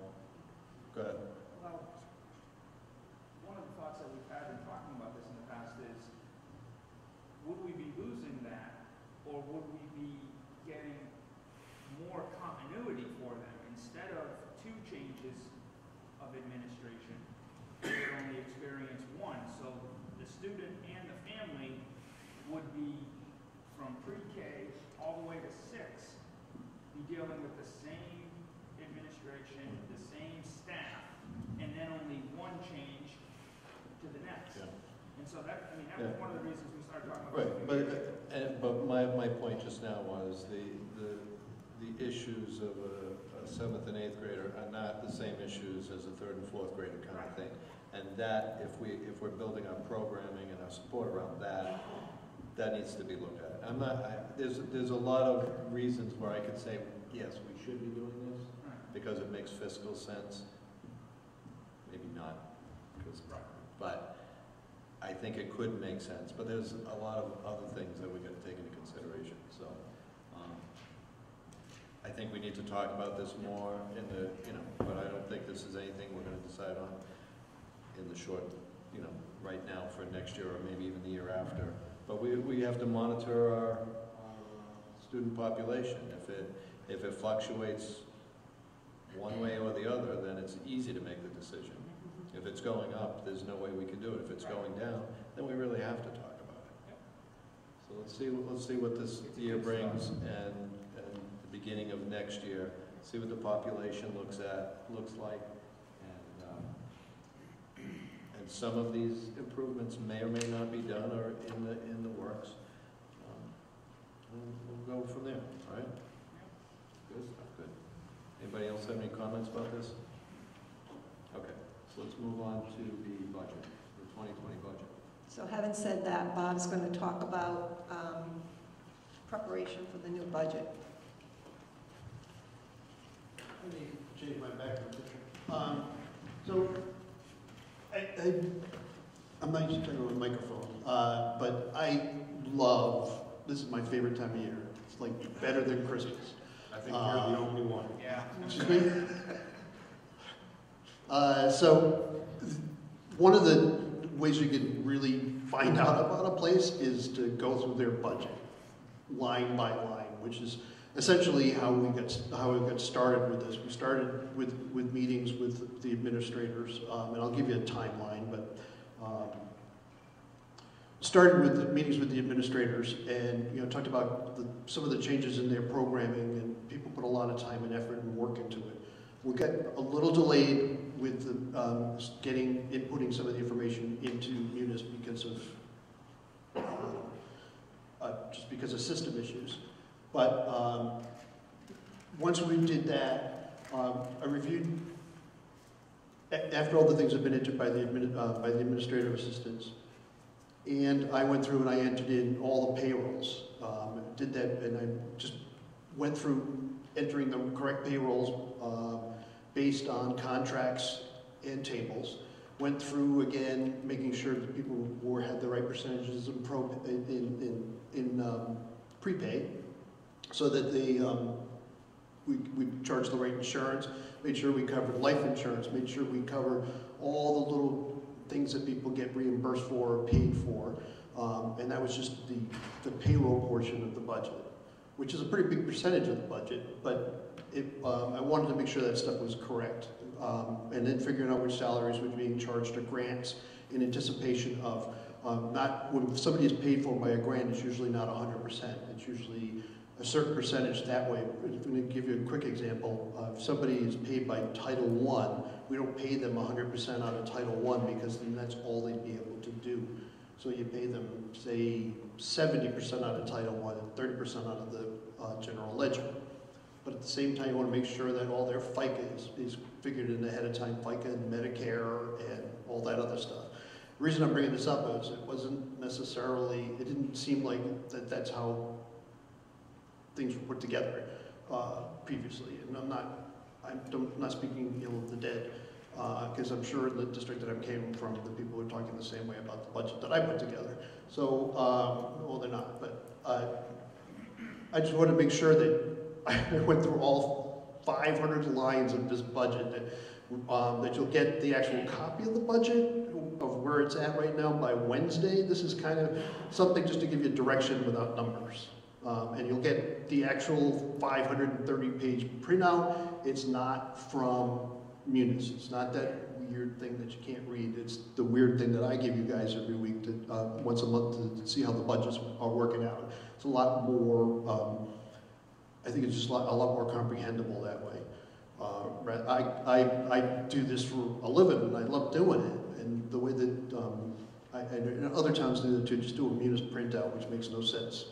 Go ahead. Well, one of the thoughts that we've had in talking about this in the past is, would we be losing that, or would we be getting more continuity for them? Instead of 2 changes of administration, we would only experience 1. So the student and the family would be, from pre-K all the way to 6, be dealing with the same administration, the same staff, and then only 1 change to the next. Yeah. And so that, I mean, that was one of the reasons we started talking about Right, this. but my point just now was the issues of a 7th and 8th grader are not the same issues as a 3rd and 4th grader kind of thing. And that, if we're building our programming and our support around that, that needs to be looked at. There's a lot of reasons where I could say, yes, we should be doing this, because it makes fiscal sense. Maybe not, but I think it could make sense. But there's a lot of other things that we've got to take into consideration. So I think we need to talk about this more in the, but I don't think this is anything we're going to decide on in the short, right now for next year or maybe even the year after. But we have to monitor our student population. If it fluctuates one way or the other, then it's easy to make the decision. If it's going up, there's no way we can do it. If it's going down, then we really have to talk about it. So let's see what this year brings, and the beginning of next year, see what the population looks like, and some of these improvements may or may not be done or in the works. We'll go from there. All right. Good. Good. Anybody else have any comments about this? Okay. So let's move on to the budget, the 2020 budget. So having said that, Bob's going to talk about preparation for the new budget. Let me change my background picture. So I'm not used to turning on a microphone, but I love, this is my favorite time of year. It's like better than Christmas. I think you're the only one. Yeah. Excuse me? So one of the ways you can really find out about a place is to go through their budget, line by line, which is essentially how we got started with this. We started with meetings with the administrators, and I'll give you a timeline, but started with the meetings with the administrators, and talked about some of the changes in their programming, and people put a lot of time and effort and work into it. We got a little delayed with inputting some of the information into Munis because of system issues. But once we did that, I reviewed, after all the things have been entered by the administrative assistants, and I went through and I entered in all the payrolls. Did that, and I just went through entering the correct payrolls based on contracts and tables. Went through again, making sure that people had the right percentages in prepay, so that we charged the right insurance, made sure we covered life insurance, made sure we covered all the little things that people get reimbursed for or paid for, and that was just the payroll portion of the budget, which is a pretty big percentage of the budget, but I wanted to make sure that stuff was correct, and then figuring out which salaries were being charged to grants in anticipation of not when somebody is paid for by a grant, it's usually not 100%. It's usually a certain percentage that way. I'm going to give you a quick example. If somebody is paid by Title I, we don't pay them 100% out of Title I because then that's all they'd be able to do. So you pay them, say, 70% out of Title I and 30% out of the general ledger. But at the same time, you want to make sure that all their FICA is figured in ahead of time, FICA and Medicare and all that other stuff. The reason I'm bringing this up is it wasn't necessarily, it didn't seem like that's how things were put together previously. And I'm not speaking ill of the dead, because I'm sure in the district that I came from, the people were talking the same way about the budget that I put together. So, well, they're not, but I just want to make sure that I went through all 500 lines of this budget, that you'll get the actual copy of the budget of where it's at right now by Wednesday. This is kind of something just to give you direction without numbers. And you'll get the actual 530-page printout. It's not from Munis. It's not that weird thing that you can't read. It's the weird thing that I give you guys every week, to, once a month, to see how the budgets are working out. It's a lot more, I think it's just a lot more comprehensible that way. I do this for a living, and I love doing it. And the way that, and other towns do it too, just do a Munis printout, which makes no sense.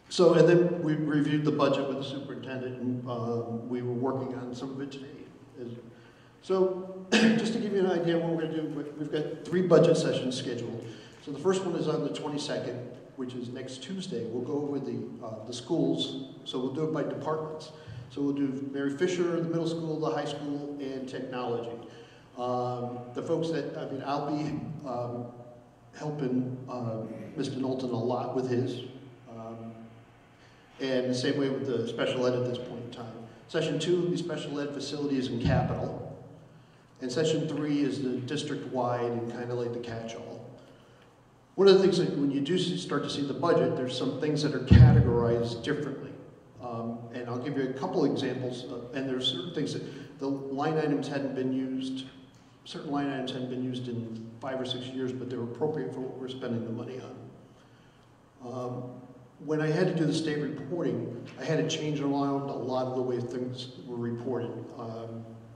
So, and then we reviewed the budget with the superintendent, and we were working on some of it today. So, just to give you an idea of what we're going to do, we've got 3 budget sessions scheduled. So the first one is on the 22nd, which is next Tuesday. We'll go over the schools, so we'll do it by departments. So we'll do Mary Fisher, the middle school, the high school, and technology. The folks that, I mean, I'll be helping Mr. Knowlton a lot with his. And the same way with the special ed at this point in time. Session 2 will be special ed facilities and capital. And session 3 is the district-wide and kind of like the catch-all. One of the things that when you do start to see the budget, there's some things that are categorized differently. And I'll give you a couple examples, and there's certain things that the line items hadn't been used, certain line items hadn't been used in 5 or 6 years, but they're appropriate for what we're spending the money on. When I had to do the state reporting, I had to change around a lot of the way things were reported.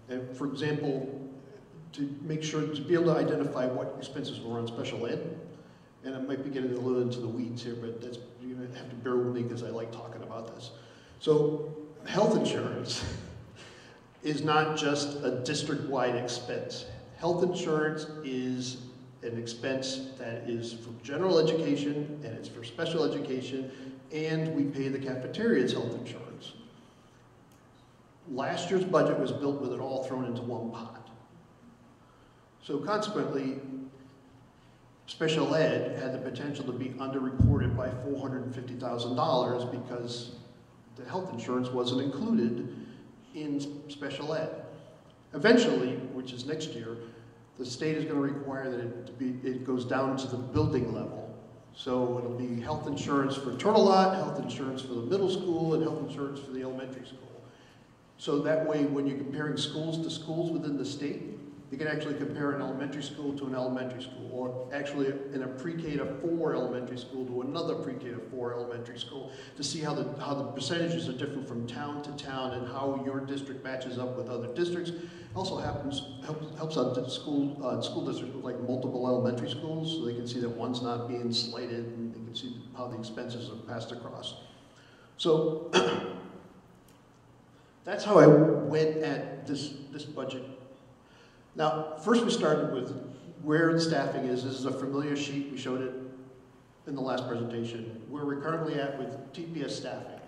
And for example, to make sure, to be able to identify what expenses were on special ed, and I might be getting a little into the weeds here, but that's, you're gonna have to bear with me because I like talking about this. So, health insurance is not just a district-wide expense. Health insurance is an expense that is for general education, and it's for special education, and we pay the cafeteria's health insurance. Last year's budget was built with it all thrown into one pot. So consequently, special ed had the potential to be underreported by $450,000 because the health insurance wasn't included in special ed. Eventually, which is next year, the state is going to require that it goes down to the building level. So it'll be health insurance for Turtle Lot, health insurance for the middle school, and health insurance for the elementary school. So that way, when you're comparing schools to schools within the state, you can actually compare an elementary school to an elementary school, or actually in a pre-K to 4 elementary school to another pre-K to 4 elementary school, to see how the percentages are different from town to town and how your district matches up with other districts. It also helps out the school districts with like multiple elementary schools, so they can see that one's not being slighted, and they can see how the expenses are passed across. So that's how I went at this budget. Now, first we started with where the staffing is. This is a familiar sheet. We showed it in the last presentation. Where we're currently at with TPS staffing.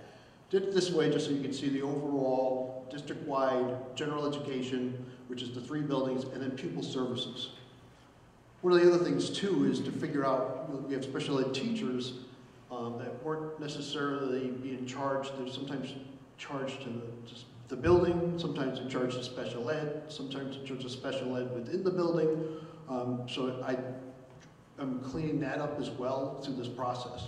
Did it this way just so you can see the overall district-wide general education, which is the 3 buildings, and then pupil services. One of the other things, too, is to figure out, we have special ed teachers that weren't necessarily being charged. They're sometimes charged to the building, sometimes they're charged to special ed, sometimes they're charged to special ed within the building. So I'm cleaning that up as well through this process.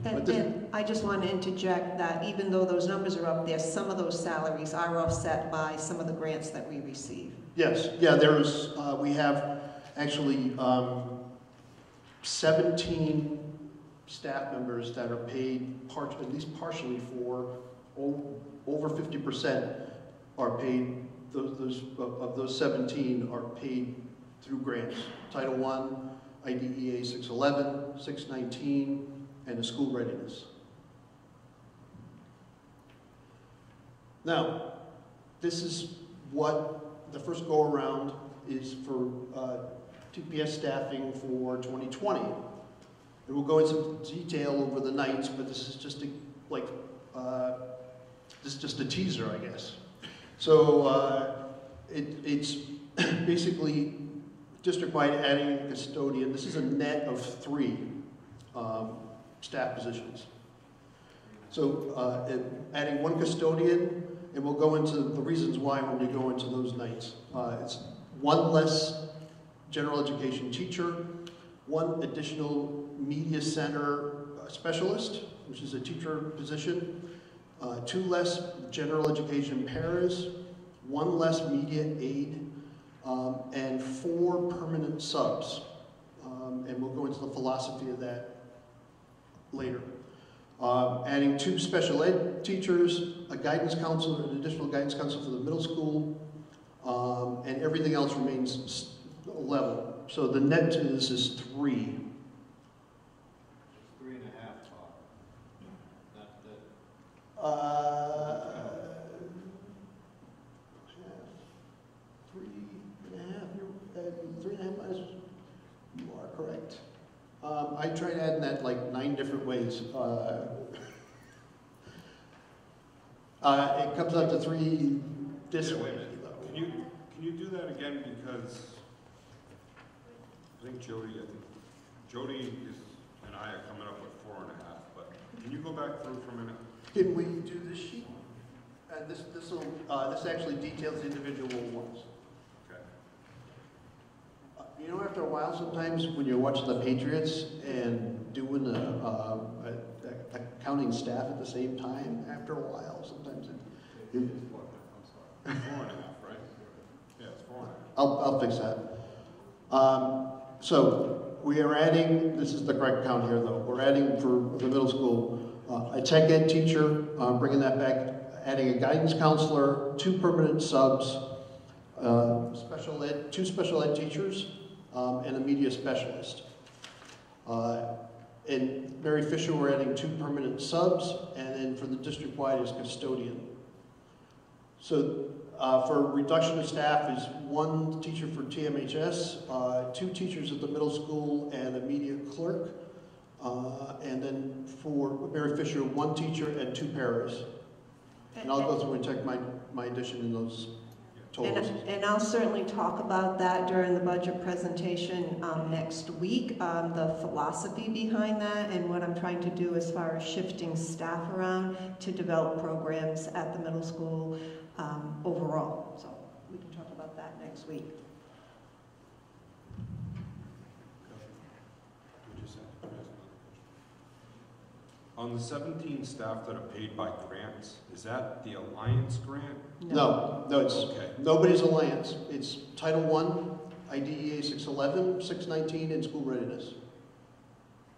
And I just want to interject that even though those numbers are up there, some of those salaries are offset by some of the grants that we receive. Yes, yeah, there's, we have actually 17 staff members that are paid at least partially for over 50% are paid, of those 17 are paid through grants. Title I, IDEA 611, 619, and the school readiness. Now, this is what the first go around is for TPS staffing for 2020. And we'll go into detail over the nights, but this is just this is just a teaser, I guess. So it's basically district-wide adding a custodian. This is a net of 3 staff positions. So adding 1 custodian, and we'll go into the reasons why when we go into those nights. It's 1 less general education teacher, 1 additional media center specialist, which is a teacher position, 2 less general education paras, 1 less media aide, and 4 permanent subs. And we'll go into the philosophy of that later. Adding 2 special ed teachers, a guidance counselor, an additional guidance counselor for the middle school, and everything else remains level. So the net to this is 3. 3.5, Bob. Not that. 3.5 minus, you are correct. I tried adding that like 9 different ways. It comes out to 3 this way. Wait a minute. Can you do that again, because I think Jody and I are coming up with 4.5, but can you go back through for a minute? Can we do this sheet? And this actually details individual ones. Okay. You know, after a while, sometimes when you're watching the Patriots and doing accounting staff at the same time, after a while, sometimes it 4.5, right? Yeah, it's 4.5. I'll fix that. So we are adding, this is the correct count here though, we're adding for the middle school a tech ed teacher, bringing that back, adding a guidance counselor, 2 permanent subs, 2 special ed teachers, and a media specialist. In Mary Fisher, we're adding 2 permanent subs, and then for the district-wide is custodian. So for reduction of staff is 1 teacher for TMHS, 2 teachers at the middle school, and a media clerk. And then for Mary Fisher, 1 teacher and 2 paras. And I'll go through and check my addition in those totals. And I'll certainly talk about that during the budget presentation next week, the philosophy behind that and what I'm trying to do as far as shifting staff around to develop programs at the middle school overall. So we can talk about that next week. On the 17 staff that are paid by grants, is that the Alliance grant? No, it's Okay. nobody's Alliance. It's Title I, IDEA 611, 619, and school readiness.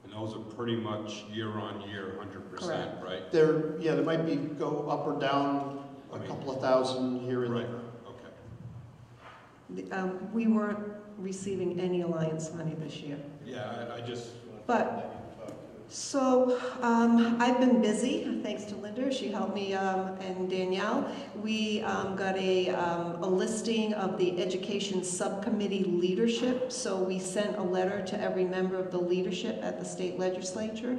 And those are pretty much year on year, 100%, right? There might be go up or down a couple of thousand here and Right. there. Okay. We weren't receiving any Alliance money this year. Yeah, I just... But, so I've been busy, thanks to Linda, she helped me, and Danielle. We got a listing of the education subcommittee leadership, so we sent a letter to every member of the leadership at the state legislature.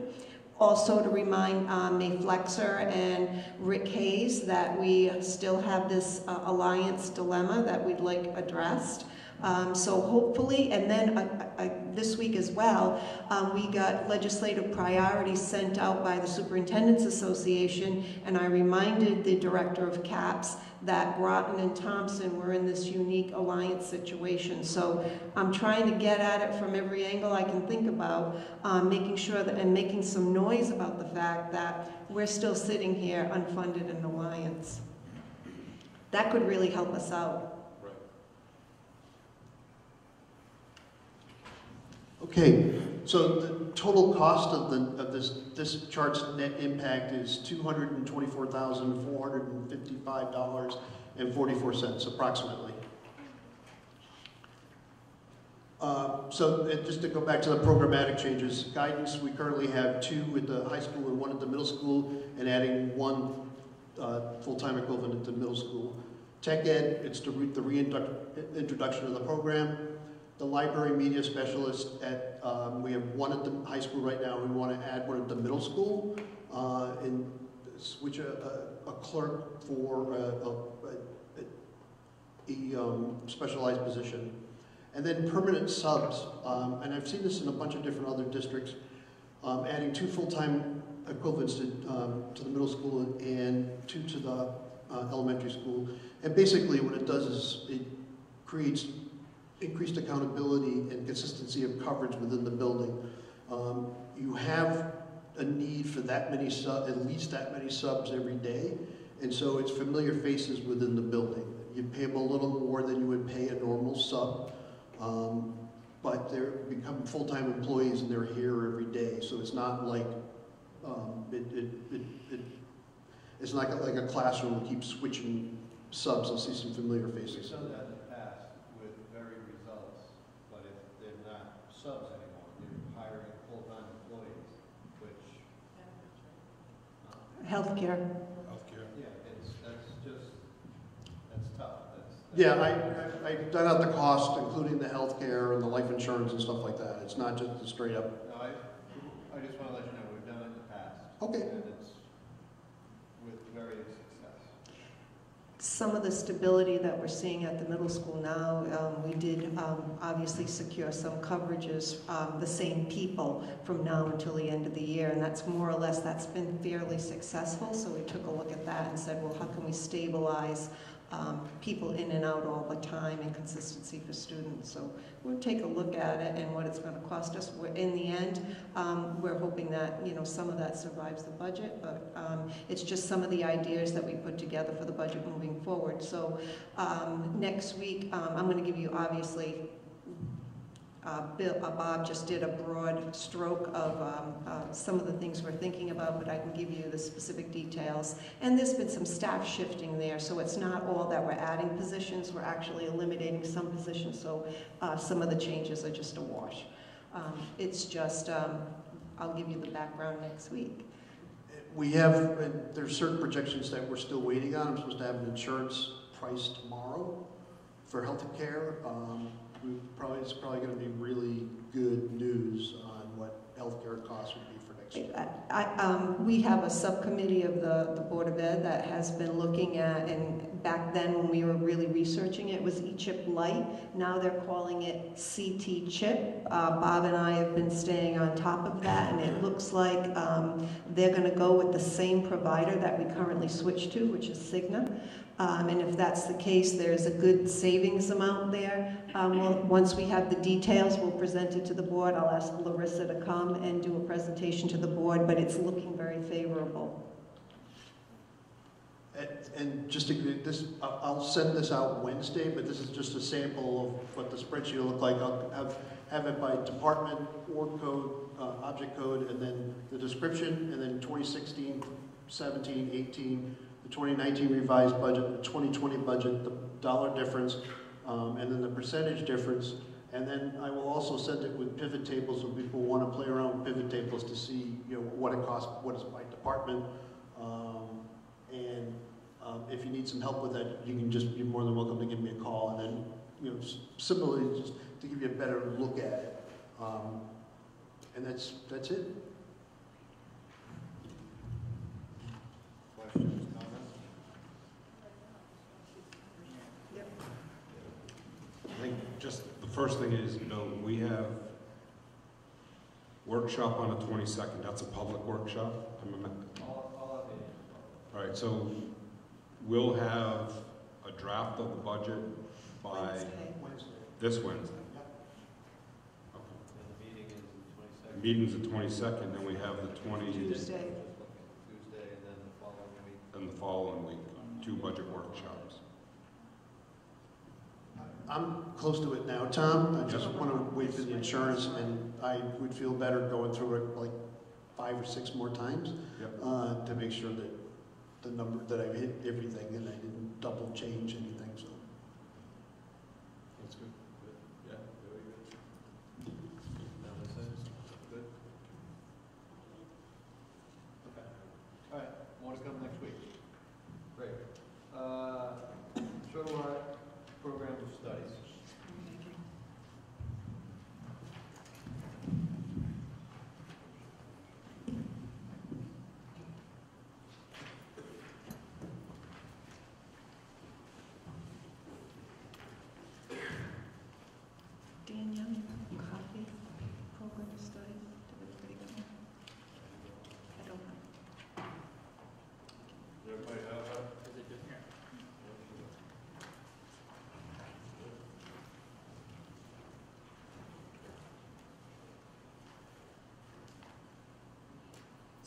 Also to remind May Flexer and Rick Hayes that we still have this alliance dilemma that we'd like addressed. So hopefully, and then this week as well, we got legislative priorities sent out by the Superintendent's Association, and I reminded the Director of CAPS that Groton and Thompson were in this unique alliance situation. So I'm trying to get at it from every angle I can think about, making sure that, and making some noise about the fact that we're still sitting here unfunded in alliance. That could really help us out. Okay, so the total cost of this chart's net impact is $224,455.44 approximately. Just to go back to the programmatic changes, guidance, we currently have 2 at the high school and 1 at the middle school, and adding 1 full-time equivalent at the middle school. Tech ed, it's the reintroduction of the program. The library media specialist at, we have one at the high school right now. We want to add one at the middle school and switch a clerk for a specialized position. And then permanent subs, and I've seen this in a bunch of different other districts, adding 2 full-time equivalents to the middle school and 2 to the elementary school. And basically what it does is it creates increased accountability and consistency of coverage within the building. You have a need for that many at least that many subs every day, and so it's familiar faces within the building. You pay them a little more than you would pay a normal sub, but they're become full-time employees and they're here every day. So it's not like it's not like a classroom that keeps switching subs. I'll see some familiar faces. We've done that in the past with varied results, but if they're not subs anymore, you're hiring full-time employees, which Healthcare. Healthcare. yeah, that's tough. Yeah, I've done out the cost, including the healthcare and the life insurance and stuff like that. It's not just a straight up. No, I just want to let you know we've done it in the past. Okay. And it's with varying success. Some of the stability that we're seeing at the middle school now, we did obviously secure some coverages, the same people from now until the end of the year, and that's more or less, that's been fairly successful. So we took a look at that and said, well, how can we stabilize people in and out all the time and consistency for students. So we'll take a look at it and what it's going to cost us. In the end, we're hoping that, you know, some of that survives the budget, but it's just some of the ideas that we put together for the budget moving forward. So next week, I'm going to give you, obviously, Bob just did a broad stroke of some of the things we're thinking about, but I can give you the specific details. And there's been some staff shifting there, so it's not all that we're adding positions, we're actually eliminating some positions, so some of the changes are just a wash. It's just, I'll give you the background next week. We have, there's certain projections that we're still waiting on. I'm supposed to have an insurance price tomorrow for health care. It's probably going to be really good news on what healthcare costs would be for next year. We have a subcommittee of the Board of Ed that has been looking at, and back then when we were really researching it, it was E-Chip Lite. Now they're calling it CT Chip. Bob and I have been staying on top of that, and it looks like they're going to go with the same provider that we currently switch to, which is Cigna. And if that's the case, there's a good savings amount there. Once we have the details, we'll present it to the board. I'll ask Larissa to come and do a presentation to the board, but it's looking very favorable. And just to this, I'll send this out Wednesday, but this is just a sample of what the spreadsheet will look like. I'll have it by department, org code, object code, and then the description, and then 2016, 17, 18, the 2019 revised budget, the 2020 budget, the dollar difference, and then the percentage difference. And then I will also send it with pivot tables so people want to play around with pivot tables to see, you know, what it costs, what is by department. If you need some help with that, you can just be more than welcome to give me a call. And then, you know, similarly, just to give you a better look at it. And that's it. Questions, comments? I think just the first thing is, you know, we have workshop on the 22nd. That's a public workshop. All of it. All right, so we'll have a draft of the budget by this Wednesday. Okay. And the meeting is the 22nd. The meeting's the 22nd, then we have the 20th. Tuesday. Tuesday, and then the following week. And the following week, 2 budget workshops. I'm close to it now, Tom. I just want to wait for the insurance, and I would feel better going through it like 5 or 6 more times. Yep. To make sure that the number, that I've hit everything and I didn't double change anything, so. That's good. Good. Yeah, very good. Now this is good. Okay. All right. More to come next week. Great.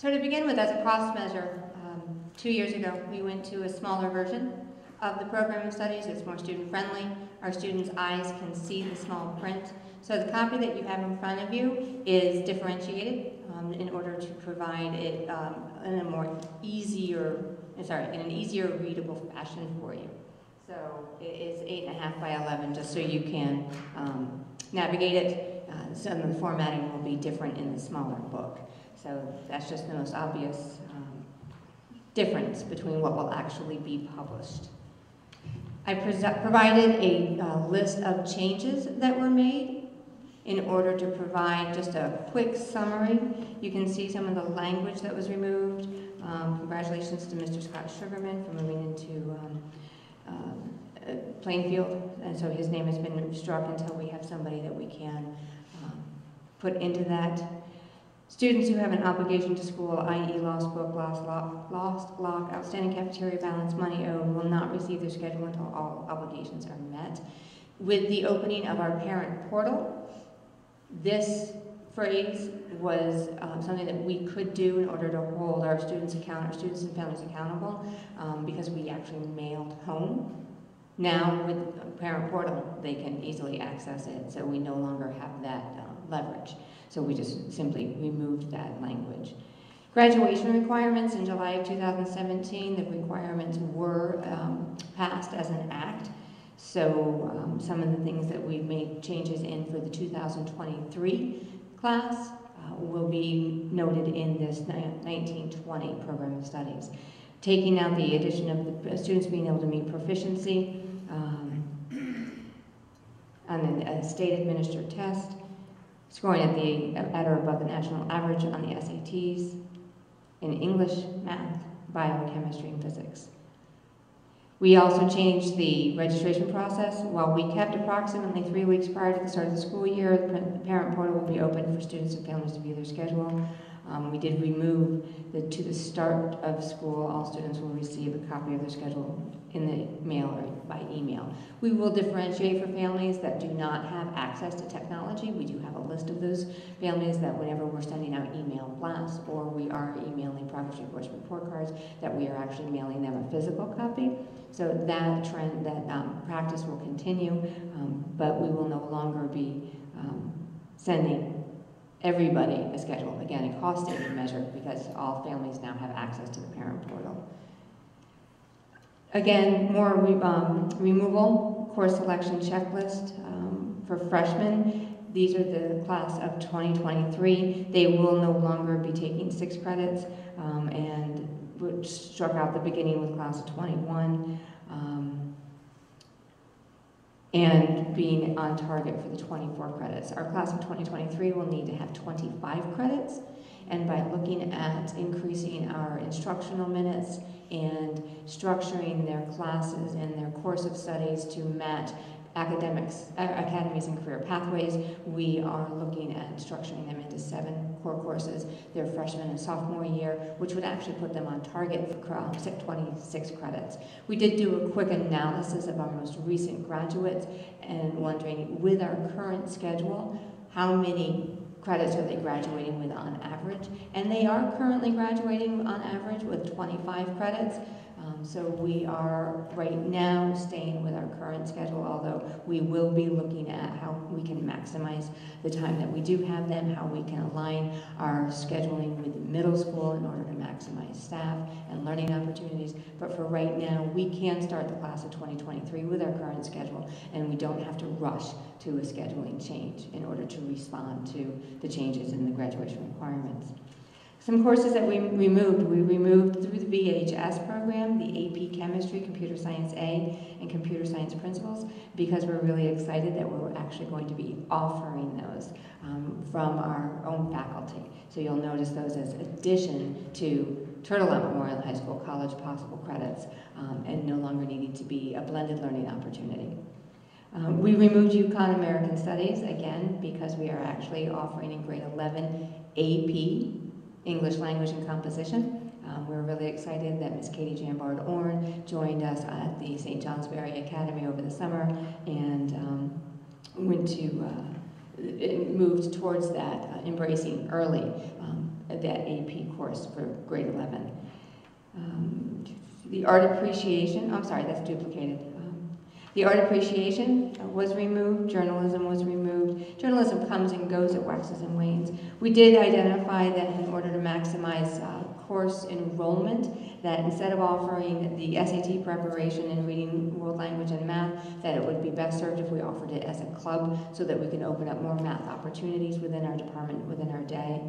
So to begin with, as a cost measure, 2 years ago, we went to a smaller version of the program of studies. It's more student-friendly. Our students' eyes can see the small print. So the copy that you have in front of you is differentiated in order to provide it in an easier readable fashion for you. So it is 8.5 by 11, just so you can navigate it. Some of the formatting will be different in the smaller book. So that's just the most obvious difference between what will actually be published. I provided a list of changes that were made in order to provide just a quick summary. You can see some of the language that was removed. Congratulations to Mr. Scott Sugarman for moving into Plainfield, and so his name has been struck until we have somebody that we can put into that. Students who have an obligation to school, i.e. lost book, lost lock, outstanding cafeteria balance, money owed, will not receive their schedule until all obligations are met. With the opening of our parent portal, this phrase was something that we could do in order to hold our students and families accountable because we actually mailed home. Now with parent portal, they can easily access it, so we no longer have that leverage. So we just simply removed that language. Graduation requirements in July of 2017, the requirements were passed as an act. So some of the things that we've made changes in for the 2023 class will be noted in this 1920 program of studies. Taking out the addition of the students being able to meet proficiency on a state-administered test, scoring at or above the national average on the SATs, in English, math, biochemistry, and physics. We also changed the registration process. While we kept approximately 3 weeks prior to the start of the school year, the parent portal will be open for students and families to view their schedule. We did remove to the start of school, all students will receive a copy of their schedule in the mail or by email. We will differentiate for families that do not have access to technology. We do have a list of those families that whenever we're sending out email blasts or we are emailing progress reports, report cards, that we are actually mailing them a physical copy. So that trend, that practice will continue, but we will no longer be sending everybody a schedule. Again, a cost-saving measure because all families now have access to the parent portal. Again, more removal, course selection checklist for freshmen. These are the class of 2023. They will no longer be taking 6 credits and which struck out the beginning with class of 21 and being on target for the 24 credits. Our class of 2023 will need to have 25 credits, and by looking at increasing our instructional minutes and structuring their classes and their course of studies to match academies and career pathways, we are looking at structuring them into 7 core courses their freshman and sophomore year, which would actually put them on target for 26 credits. We did do a quick analysis of our most recent graduates and wondering, with our current schedule, how many credits are they graduating with on average? And they are currently graduating on average with 25 credits. So we are right now staying with our current schedule, although we will be looking at how we can maximize the time that we do have them, how we can align our scheduling with the middle school in order to maximize staff and learning opportunities. But for right now, we can start the class of 2023 with our current schedule, and we don't have to rush to a scheduling change in order to respond to the changes in the graduation requirements. Some courses that we removed through the VHS program, the AP Chemistry, Computer Science A, and Computer Science Principles, because we're really excited that we're actually going to be offering those from our own faculty. So you'll notice those as addition to Turtle Out Memorial High School College possible credits and no longer needing to be a blended learning opportunity. We removed UConn American Studies, again, because we are actually offering in grade 11 AP, English Language and Composition. We're really excited that Ms. Katie Jambard-Orn joined us at the St. Johnsbury Academy over the summer and moved towards that, embracing early that AP course for grade 11. The art appreciation, I'm sorry, that's duplicated. The art appreciation was removed, journalism was removed. Journalism comes and goes, it waxes and wanes. We did identify that in order to maximize course enrollment, that instead of offering the SAT preparation in reading, world language, and math, that it would be best served if we offered it as a club so that we can open up more math opportunities within our department, within our day.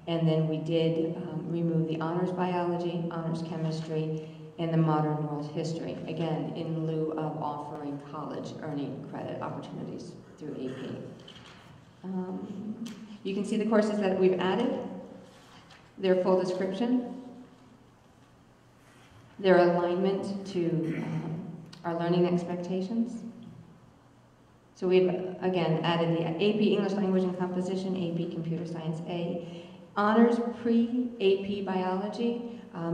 And then we did remove the honors biology, honors chemistry, and the modern world history, again, in lieu of offering college earning credit opportunities through AP. You can see the courses that we've added, their full description, their alignment to our learning expectations. So we've, again, added the AP English Language and Composition, AP Computer Science A, honors pre-AP Biology.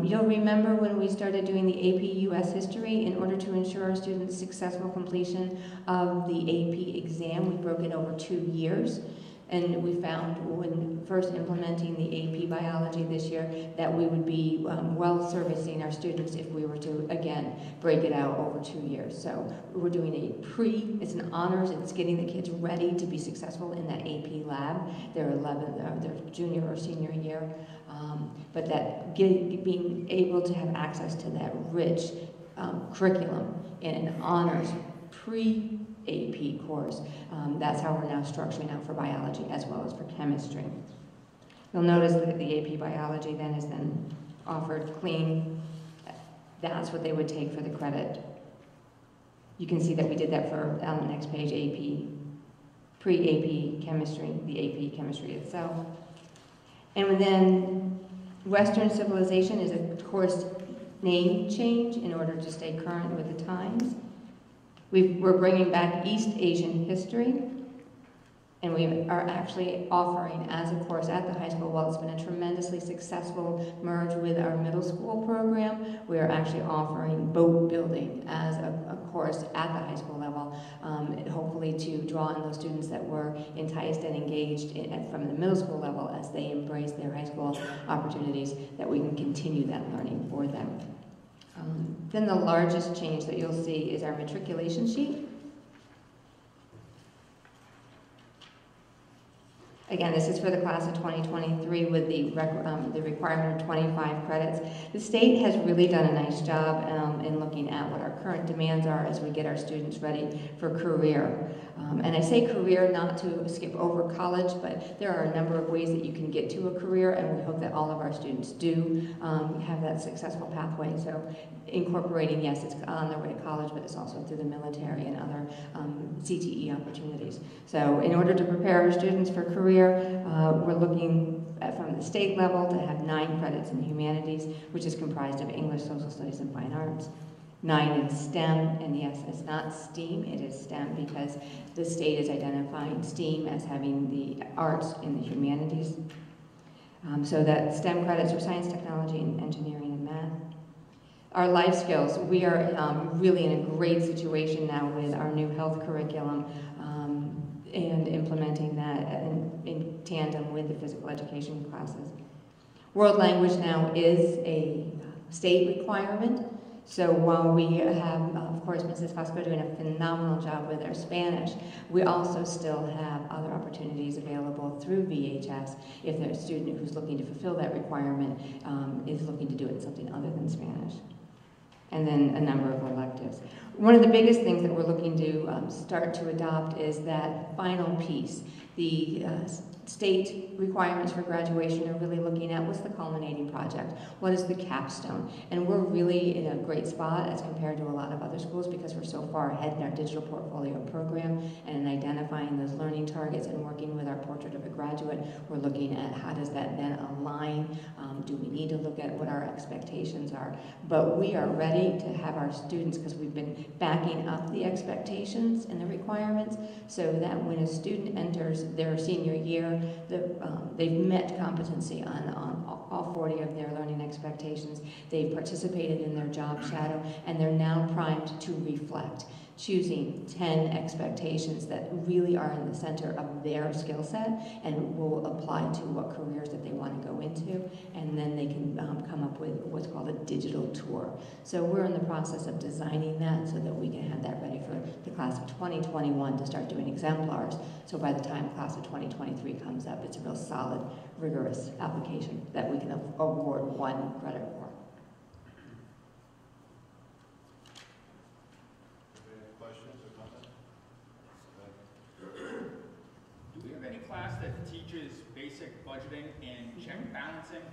You'll remember when we started doing the AP US History, in order to ensure our students' successful completion of the AP exam, we broke it over 2 years. And we found when first implementing the AP Biology this year that we would be well servicing our students if we were to, again, break it out over 2 years. So we're doing a it's an honors, it's getting the kids ready to be successful in that AP lab, their junior or senior year. But that being able to have access to that rich curriculum in an honors pre-AP course. That's how we're now structuring out for biology as well as for chemistry. You'll notice that the AP biology then is then offered clean. That's what they would take for the credit. You can see that we did that for, on the next page, AP, pre-AP chemistry, the AP chemistry itself. And then Western Civilization is a course name change in order to stay current with the times. We're bringing back East Asian history, and we are actually offering as a course at the high school. While it's been a tremendously successful merge with our middle school program, we are actually offering boat building as a course at the high school level, hopefully to draw in those students that were enticed and engaged from the middle school level as they embrace their high school opportunities, that we can continue that learning for them. Then the largest change that you'll see is our matriculation sheet. Again, this is for the class of 2023 with the requirement of 25 credits. The state has really done a nice job in looking at what our current demands are as we get our students ready for career. And I say career not to skip over college, but there are a number of ways that you can get to a career, and we hope that all of our students do have that successful pathway. So incorporating, yes, it's on their way to college, but it's also through the military and other CTE opportunities. So in order to prepare our students for career, we're looking from the state level to have 9 credits in humanities, which is comprised of English, social studies, and fine arts. 9 in STEM, and yes, it's not STEAM, it is STEM because the state is identifying STEAM as having the arts in the humanities. So that STEM credits are science, technology, and engineering and math. Our life skills, we are really in a great situation now with our new health curriculum and implementing that in tandem with the physical education classes. World language now is a state requirement. So while we have, of course, Mrs. Costco doing a phenomenal job with our Spanish, we also still have other opportunities available through VHS if there's a student who's looking to fulfill that requirement is looking to do it in something other than Spanish. And then a number of electives. One of the biggest things that we're looking to start to adopt is that final piece. The state requirements for graduation are really looking at what's the culminating project, what is the capstone, and we're really in a great spot as compared to a lot of other schools because we're so far ahead in our digital portfolio program and in identifying those learning targets and working with our portrait of a graduate. We're looking at how does that then align, do we need to look at what our expectations are, but we are ready to have our students, because we've been backing up the expectations and the requirements so that when a student enters their senior year, they've met competency on all 40 of their learning expectations. They've participated in their job shadow, and they're now primed to reflect. choosing 10 expectations that really are in the center of their skill set and will apply to what careers that they want to go into, and then they can come up with what's called a digital tour. So we're in the process of designing that so that we can have that ready for the class of 2021 to start doing exemplars. So by the time class of 2023 comes up, it's a real solid, rigorous application that we can award 1 credit for. Any questions or comments? Do we have any class that teaches basic budgeting and check balancing?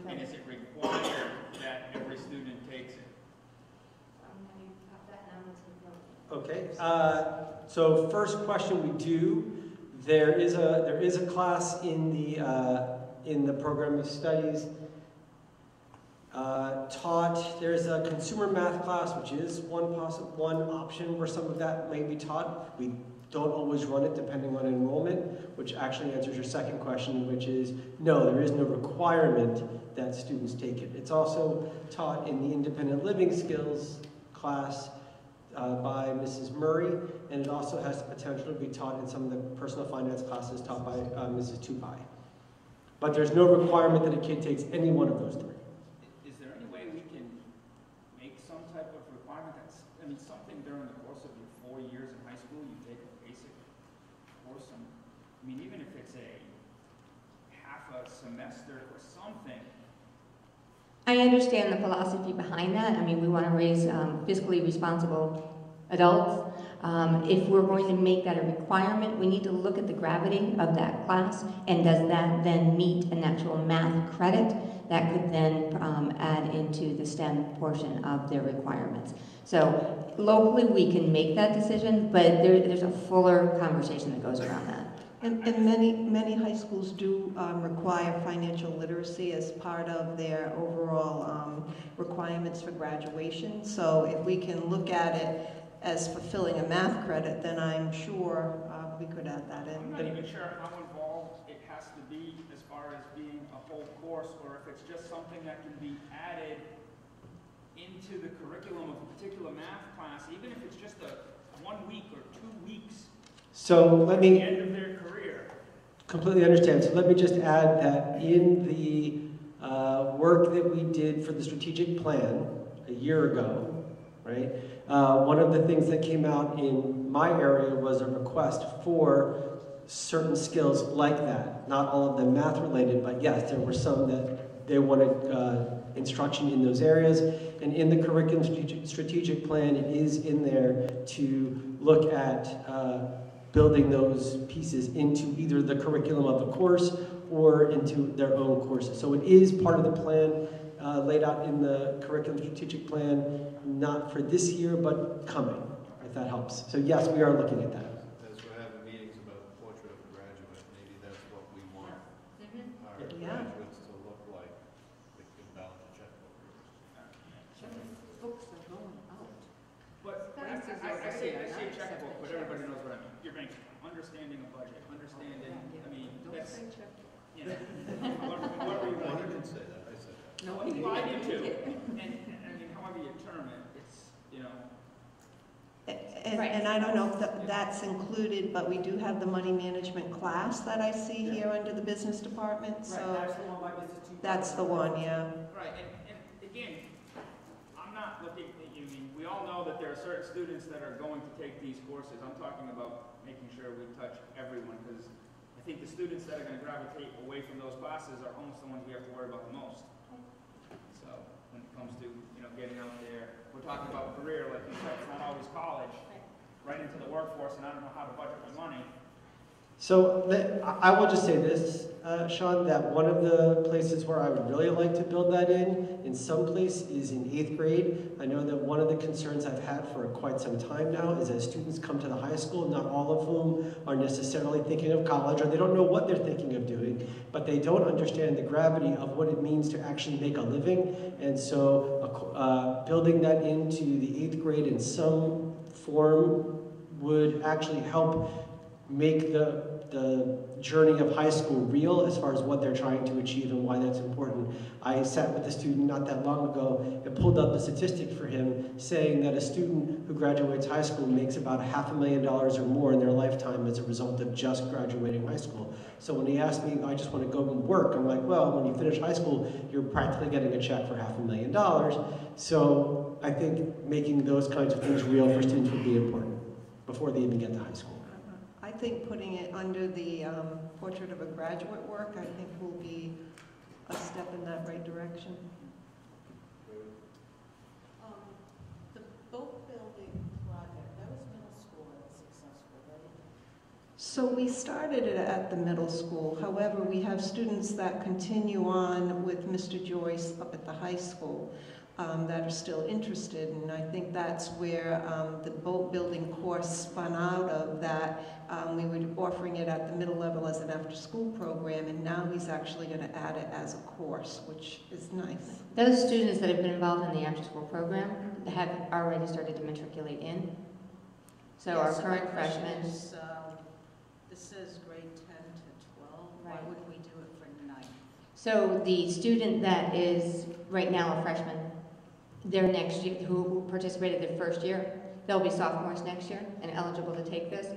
And is it required that every student takes it? Okay, so first question we do, there is a class in the program of studies taught. There's a consumer math class, which is one option where some of that may be taught. We don't always run it depending on enrollment, which actually answers your second question, which is no, there is no requirement that students take it. It's also taught in the independent living skills class by Mrs. Murray, and it also has the potential to be taught in some of the personal finance classes taught by Mrs. Tupai. But there's no requirement that a kid takes any one of those 3. Is there any way we can make some type of requirement that's, I mean, something during the course of your 4 years in high school, you take a basic course, I mean, even if it's a half a semester or something. I understand the philosophy behind that. I mean, we want to raise fiscally responsible adults. If we're going to make that a requirement, we need to look at the gravity of that class, and does that then meet an actual math credit that could then add into the STEM portion of their requirements. So locally we can make that decision, but there's a fuller conversation that goes around that. And many high schools do require financial literacy as part of their overall requirements for graduation. So if we can look at it as fulfilling a math credit, then I'm sure we could add that in. I'm not even sure how involved it has to be as far as being a whole course, or if it's just something that can be added into the curriculum of a particular math class, even if it's just a 1 week or 2 weeks. So let me at the end of their career. Completely understand. So let me just add that in the work that we did for the strategic plan a year ago, right? One of the things that came out in my area was a request for certain skills like that. Not all of them math related, but yes, there were some that they wanted instruction in those areas. And in the curriculum strategic plan, it is in there to look at building those pieces into either the curriculum of the course or into their own courses. So it is part of the plan laid out in the curriculum strategic plan, not for this year, but coming, if that helps. So yes, we are looking at that. As we're having meetings about the portrait of a graduate, maybe that's what we want our graduates to look like. They can balance a checkbook. Books are going out. But I say checkbook, but everybody knows what I mean. You're making understanding a budget, understanding, I mean, that's, you know, whatever you want. I didn't say that, I said that. No, well, I do too. And I mean, however you term it, it's, you know. And I don't know if that's included, but we do have the money management class that I see here under the business department, so. Right, that's the one by Mrs. Tupai. That's the one, yeah. Right, and again, I'm not looking at you, I mean, we all know that there are certain students that are going to take these courses. I'm talking about making sure we touch everyone, because I think the students that are going to gravitate away from those classes are almost the ones we have to worry about the most. So when it comes to, you know, getting out there, we're talking about career, like you said, it's not always college, right into the workforce, and I don't know how to budget my money. So I will just say this, Sean, that one of the places where I would really like to build that in some place is in 8th grade. I know that one of the concerns I've had for quite some time now is as students come to the high school, not all of whom are necessarily thinking of college, or they don't know what they're thinking of doing, but they don't understand the gravity of what it means to actually make a living. And so building that into the 8th grade in some form would actually help make the the journey of high school real as far as what they're trying to achieve and why that's important. I sat with a student not that long ago and pulled up the statistic for him saying that a student who graduates high school makes about $500,000 or more in their lifetime as a result of just graduating high school. So when he asked me, I just want to go and work, I'm like, well, when you finish high school, you're practically getting a check for $500,000. So I think making those kinds of things real for students would be important before they even get to high school. I think putting it under the portrait of a graduate work, I think will be a step in that right direction. The boat building project, that was middle school that was successful, right? So we started it at the middle school. However, we have students that continue on with Mr. Joyce up at the high school that are still interested, and I think that's where the boat building course spun out of that. We were offering it at the middle level as an after-school program, and now he's actually going to add it as a course, which is nice. Those students that have been involved in the after-school program have already started to matriculate in. So Yeah, our so current my question freshmen. is, this says grade 10 to 12. Why Right. wouldn't we do it for 9? So the student that is right now a freshman, their next year, who participated their first year, they'll be sophomores next year and eligible to take this.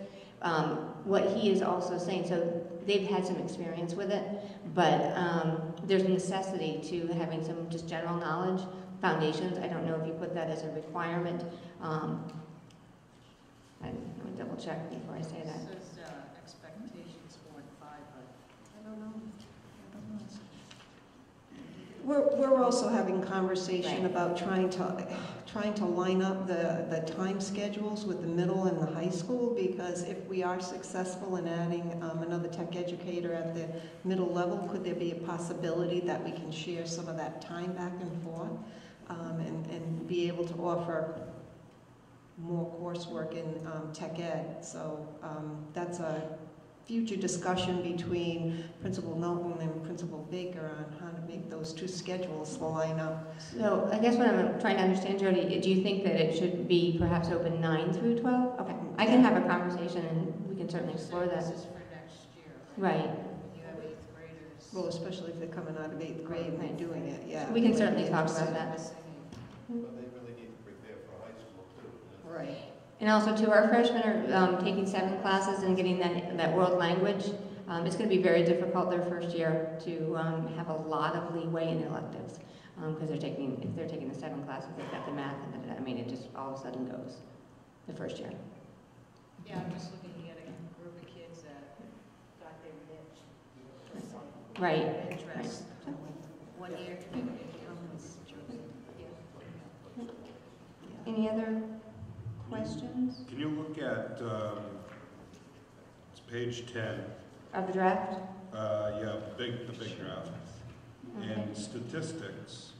What he is also saying, so they've had some experience with it, but there's a necessity to having some just general knowledge, foundations. I don't know if you put that as a requirement. Let me double check before I say that. It says expectations 4 and 5, but I don't know. We're also having conversation Right. about trying to line up the time schedules with the middle and the high school, because if we are successful in adding another tech educator at the middle level, could there be a possibility that we can share some of that time back and forth and be able to offer more coursework in tech ed? So that's a future discussion between Principal Milton and Principal Baker on how to make those two schedules line up. So I guess what I'm trying to understand, Jody, do you think that it should be perhaps open 9 through 12? Okay, I can have a conversation and we can certainly explore that. this is for next year. Right. You have 8th graders. Well, especially if they're coming out of 8th grade and they're doing it, yeah. We can certainly talk about that. But they really need to prepare for high school too. Right. And also, too, our freshmen are taking 7 classes and getting that world language. It's going to be very difficult their first year to have a lot of leeway in electives because if they're taking the 7 classes, they've got the math, and I mean, it just all of a sudden goes the first year. Yeah, I'm just looking at a group of kids that got their niche. Right. Interest. 1 year. Any other questions Can you look at, it's page 10, of the draft? yeah, the big draft. Okay. And statistics,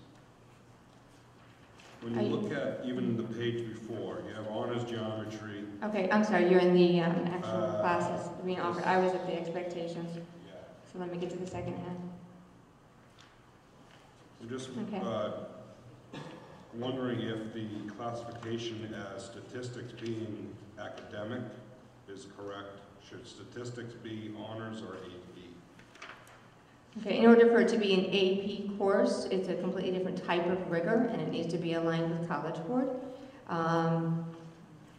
when Are you you- look at even the page before, you have honors geometry. Okay, I'm sorry, you're in the actual Uh, classes being offered. yes. I was at the expectations. Yeah. So let me get to the second half. I'm just Okay. wondering if the classification as statistics being academic is correct. Should statistics be honors or AP? Okay, in order for it to be an AP course, it's a completely different type of rigor, and it needs to be aligned with College Board.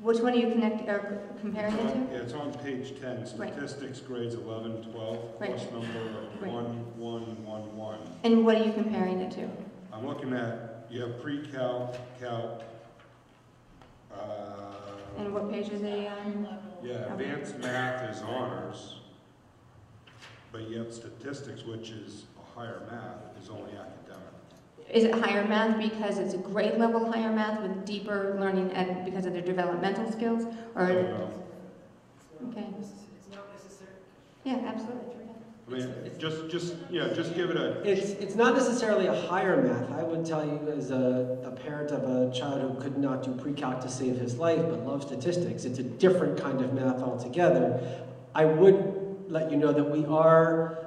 Which one are you comparing it to? Yeah, it's on page 10, Right. statistics grades 11, 12, Right. course number Right. 1111. And what are you comparing it to? I'm looking at, you have pre-calc, calc, And what page are they on? yeah, advanced math is honors, but yet statistics, which is a higher math, is only academic. Is it higher math because it's a grade level higher math with deeper learning and because of their developmental skills? Or I don't know. okay, It's not necessary. yeah, absolutely. I mean, just give it a, It's not necessarily a higher math. I would tell you as a parent of a child who could not do pre-calc to save his life but loves statistics, it's a different kind of math altogether. I would let you know that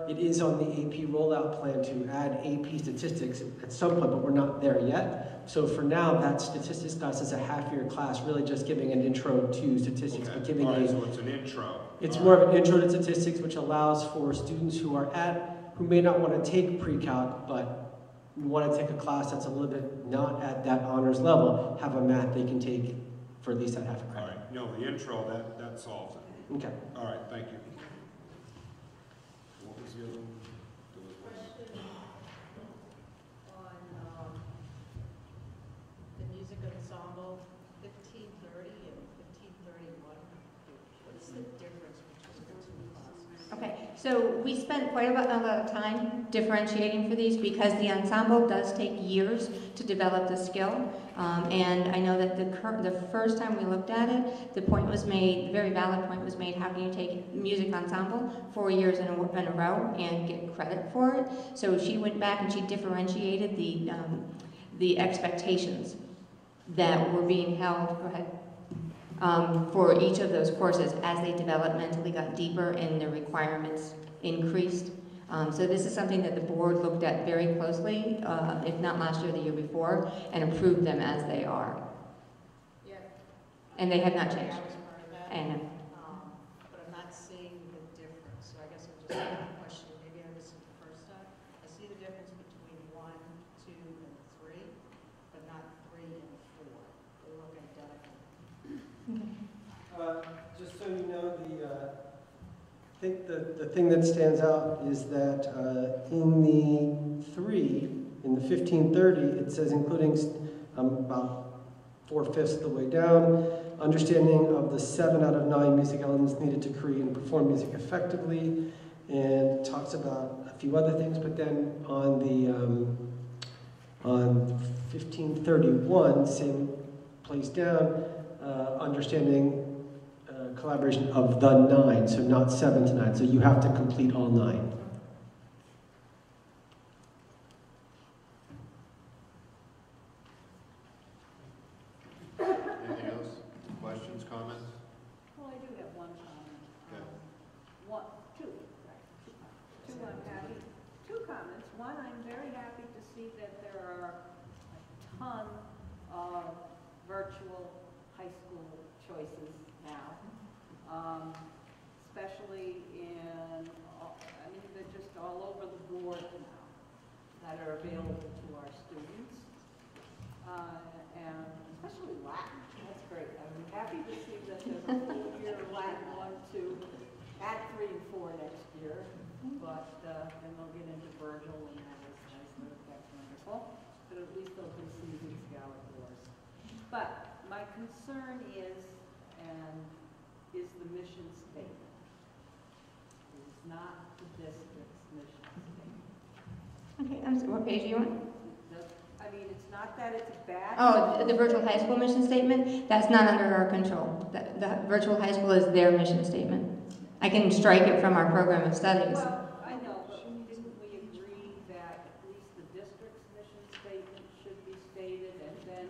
it is on the AP rollout plan to add AP statistics at some point, but we're not there yet. So for now, that statistics class is a half-year class, really just giving an intro to statistics, but okay, giving all right, a so it's an intro. It's more of an intro to statistics, which allows for students who may not want to take pre-calc, but want to take a class that's a little bit not at that honors level, have a math they can take for at least that half a All credit. right, no, the intro, that solves it. Okay. All right, thank you. What was the other one? Question on the music ensemble, 1530 and 1531. What is the difference between the two classes? Okay, so we spent quite a lot of time differentiating for these because the ensemble does take years to develop the skill. And I know that the first time we looked at it, the point was made, the very valid point was made, how can you take music ensemble 4 years in a row and get credit for it? So she went back and she differentiated the expectations that were being held for each of those courses as they developmentally got deeper and the requirements increased. So this is something that the board looked at very closely, if not last year, the year before, and approved them as they are. Yeah. And they have not changed. I was part of that. And But I'm not seeing the difference. So I guess I'm just asking a question. Maybe I missed it the first time. I see the difference between 1, 2, and 3, but not 3 and 4. They look identical. Just so you know, I think the thing that stands out is that in the 1530, it says including about 4/5 of the way down, understanding of the 7 out of 9 music elements needed to create and perform music effectively, and talks about a few other things, but then on 1531, same place down, understanding collaboration of the 9, so not 7 to 9. So you have to complete all 9. Anything else? Questions, comments? Well, I do have one comment. Okay. Two I'm happy, 2 comments. One, I'm very happy to see that there are a ton of virtual high school choices now. Especially they're just all over the board now that are available to our students. And especially Latin, that's great. I'm happy to see that there's a full year of Latin 1, 2, at 3 and 4 next year. But then they'll get into Virgil and that is nice, that's wonderful. But at least they'll be seasoned Scout Wars. But my concern is the mission statement. It is not the district's mission statement. okay, what page do you want? It's not that it's bad. Oh, the virtual high school mission statement? That's not under our control. The virtual high school is their mission statement. I can strike it from our program of studies. Well, I know, but didn't we agree that at least the district's mission statement should be stated, and then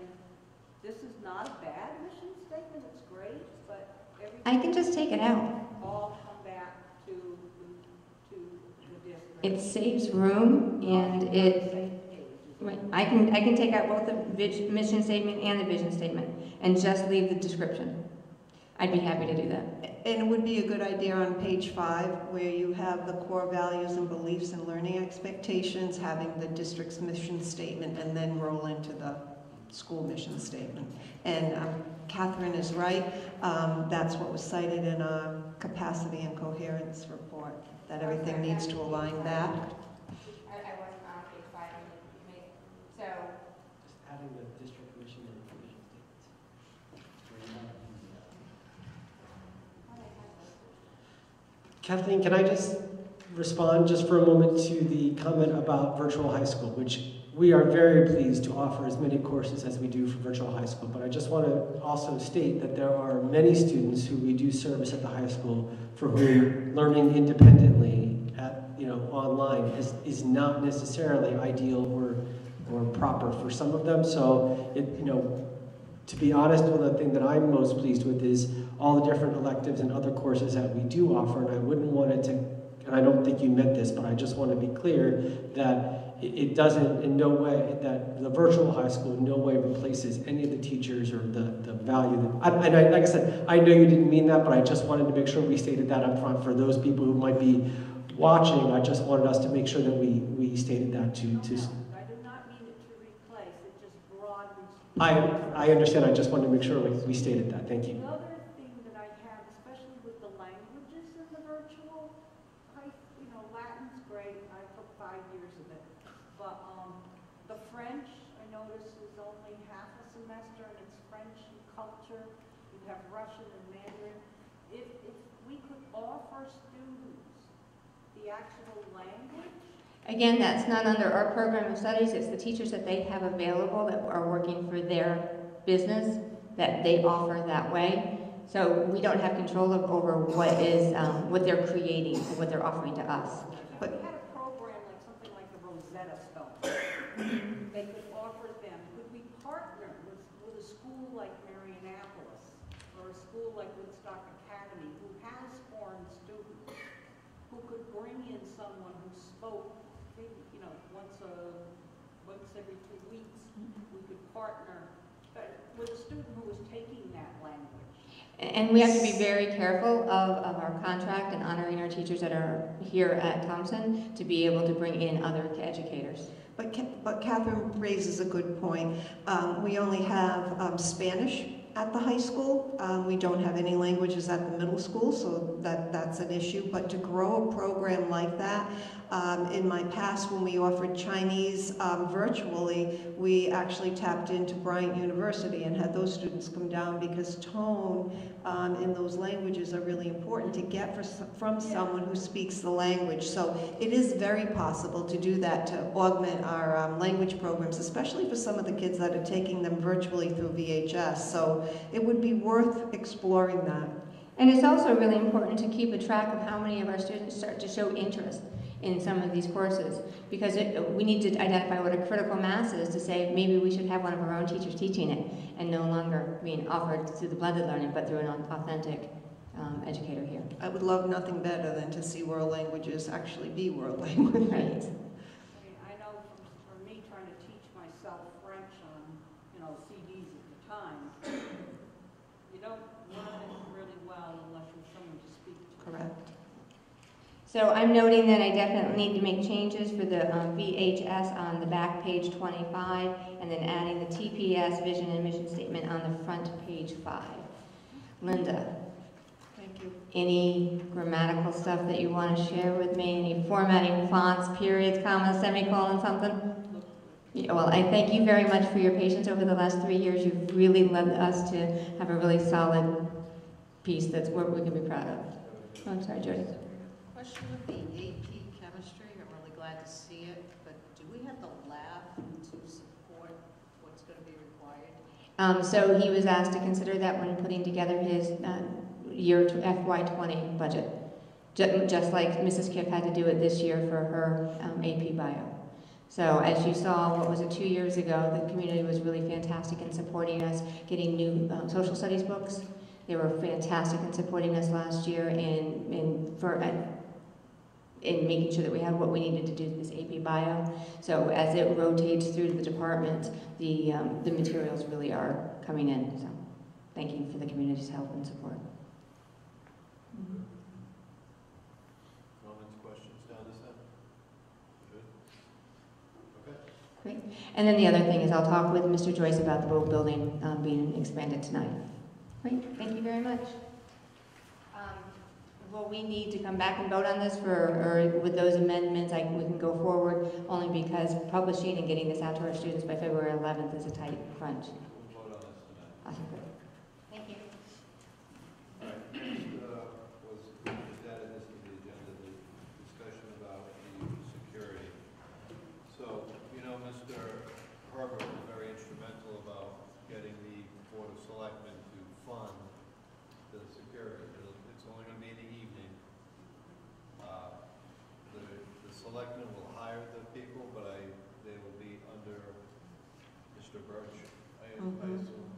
this is not a bad mission statement, it's great, but everything. I can just take it out. All come back to the district. It saves room and it, right, I can take out both the mission statement and the vision statement and just leave the description. I'd be happy to do that. And it would be a good idea on page 5, where you have the core values and beliefs and learning expectations, having the district's mission statement, and then roll into the school mission statement. And Catherine is right. That's what was cited in our capacity and coherence report, that everything needs to align back. I wasn't on page 5, so. Just adding the district mission and vision statements. Kathleen, can I just respond just for a moment to the comment about virtual high school, which we are very pleased to offer as many courses as we do for virtual high school. But I just want to also state that there are many students who we do service at the high school for whom learning independently at, online is not necessarily ideal or proper for some of them. So, to be honest, one of the things that I'm most pleased with is all the different electives and other courses that we do offer, and I wouldn't want it to and I don't think you meant this, but I just want to be clear that it doesn't in no way, that the virtual high school in no way replaces any of the teachers or the value that, like I said, I know you didn't mean that, but I just wanted to make sure we stated that up front for those people who might be watching. I just wanted us to make sure that we stated that to. I do not mean it to replace, it just broadens. I understand. I just wanted to make sure we stated that. Thank you. The other thing that I have, especially with the languages in the virtual, Latin's great. I took 5 years of it, but the French I noticed is only half a semester, and it's French and culture. You have Russian and Mandarin. If we could offer students the actual language. Again, that's not under our program of studies. It's the teachers that they have available that are working for their business that they offer that way. So we don't have control over what is what they're creating, what they're offering to us. But we had a program like something like the Rosetta Stone. They could offer them. Could we partner with a school like Marianapolis or a school like Woodstock Academy who has foreign students, who could bring in someone who spoke, once every 2 weeks? We could partner with a student who was taking that language. And we have to be very careful of our contract and honoring our teachers that are here at Thompson to be able to bring in other educators. But Catherine raises a good point. We only have Spanish at the high school. We don't have any languages at the middle school, so that's an issue. But to grow a program like that, in my past when we offered Chinese virtually, we actually tapped into Bryant University and had those students come down because tone in those languages are really important to get from someone who speaks the language. So it is very possible to do that, to augment our language programs, especially for some of the kids that are taking them virtually through VHS. So it would be worth exploring that. And it's also really important to keep a track of how many of our students start to show interest in some of these courses, because we need to identify what a critical mass is to say maybe we should have one of our own teachers teaching it and no longer being offered through the blended learning but through an authentic educator here. I would love nothing better than to see world languages actually be world languages. Right. I know for me trying to teach myself French on CDs at the time, you don't learn it really well unless you're someone to speak to. Correct. So I'm noting that I definitely need to make changes for the VHS on the back page 25, and then adding the TPS vision and mission statement on the front page 5. Linda, Thank you. any grammatical stuff that you want to share with me? Any formatting, fonts, periods, commas, semicolons, something? Yeah, well, I thank you very much for your patience over the last 3 years. You've really led us to have a really solid piece that's what we can be proud of. Oh, I'm sorry, Jody. Question with the AP chemistry, I'm really glad to see it, but do we have the lab to support what's going to be required? So he was asked to consider that when putting together his year FY20 budget, just like Mrs. Kipp had to do it this year for her AP Bio. So as you saw, what was it, 2 years ago, the community was really fantastic in supporting us getting new social studies books. They were fantastic in supporting us last year in making sure that we had what we needed to do this AP Bio. So as it rotates through the department, the materials really are coming in. So thank you for the community's help and support. Comments, questions down this end? Good? Okay. Great. And then the other thing is I'll talk with Mr. Joyce about the boat building being expanded tonight. Great, thank you very much. Will we need to come back and vote on this or with those amendments we can go forward only because publishing and getting this out to our students by February 11th is a tight crunch. We'll vote on this tonight. Awesome, good. Thank you. All right, just added this to the agenda, the discussion about the security. So, Mr. Herbert was very instrumental about getting the Board of Selectmen to fund the security. It's only going to be in the evening. The selectmen will hire the people, but they will be under Mr. Birch, I assume.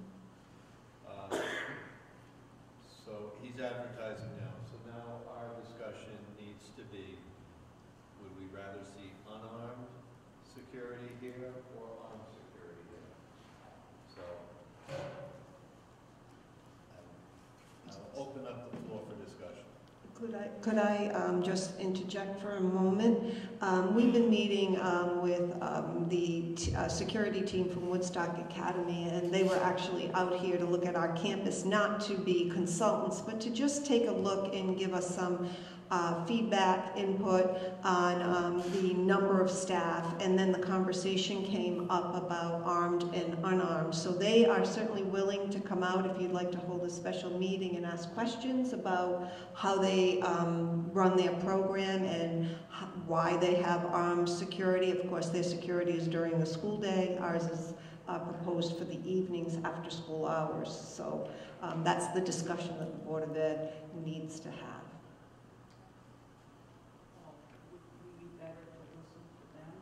So he's advertising now. So now our discussion needs to be Could I just interject for a moment? We've been meeting with the security team from Woodstock Academy, and they were actually out here to look at our campus, not to be consultants, but to just take a look and give us some feedback, input on the number of staff, and then the conversation came up about armed and unarmed. So they are certainly willing to come out if you'd like to hold a special meeting and ask questions about how they run their program and why they have armed security. Of course, their security is during the school day. Ours is proposed for the evenings after school hours. So that's the discussion that the Board of Ed needs to have. Would we be better to listen to them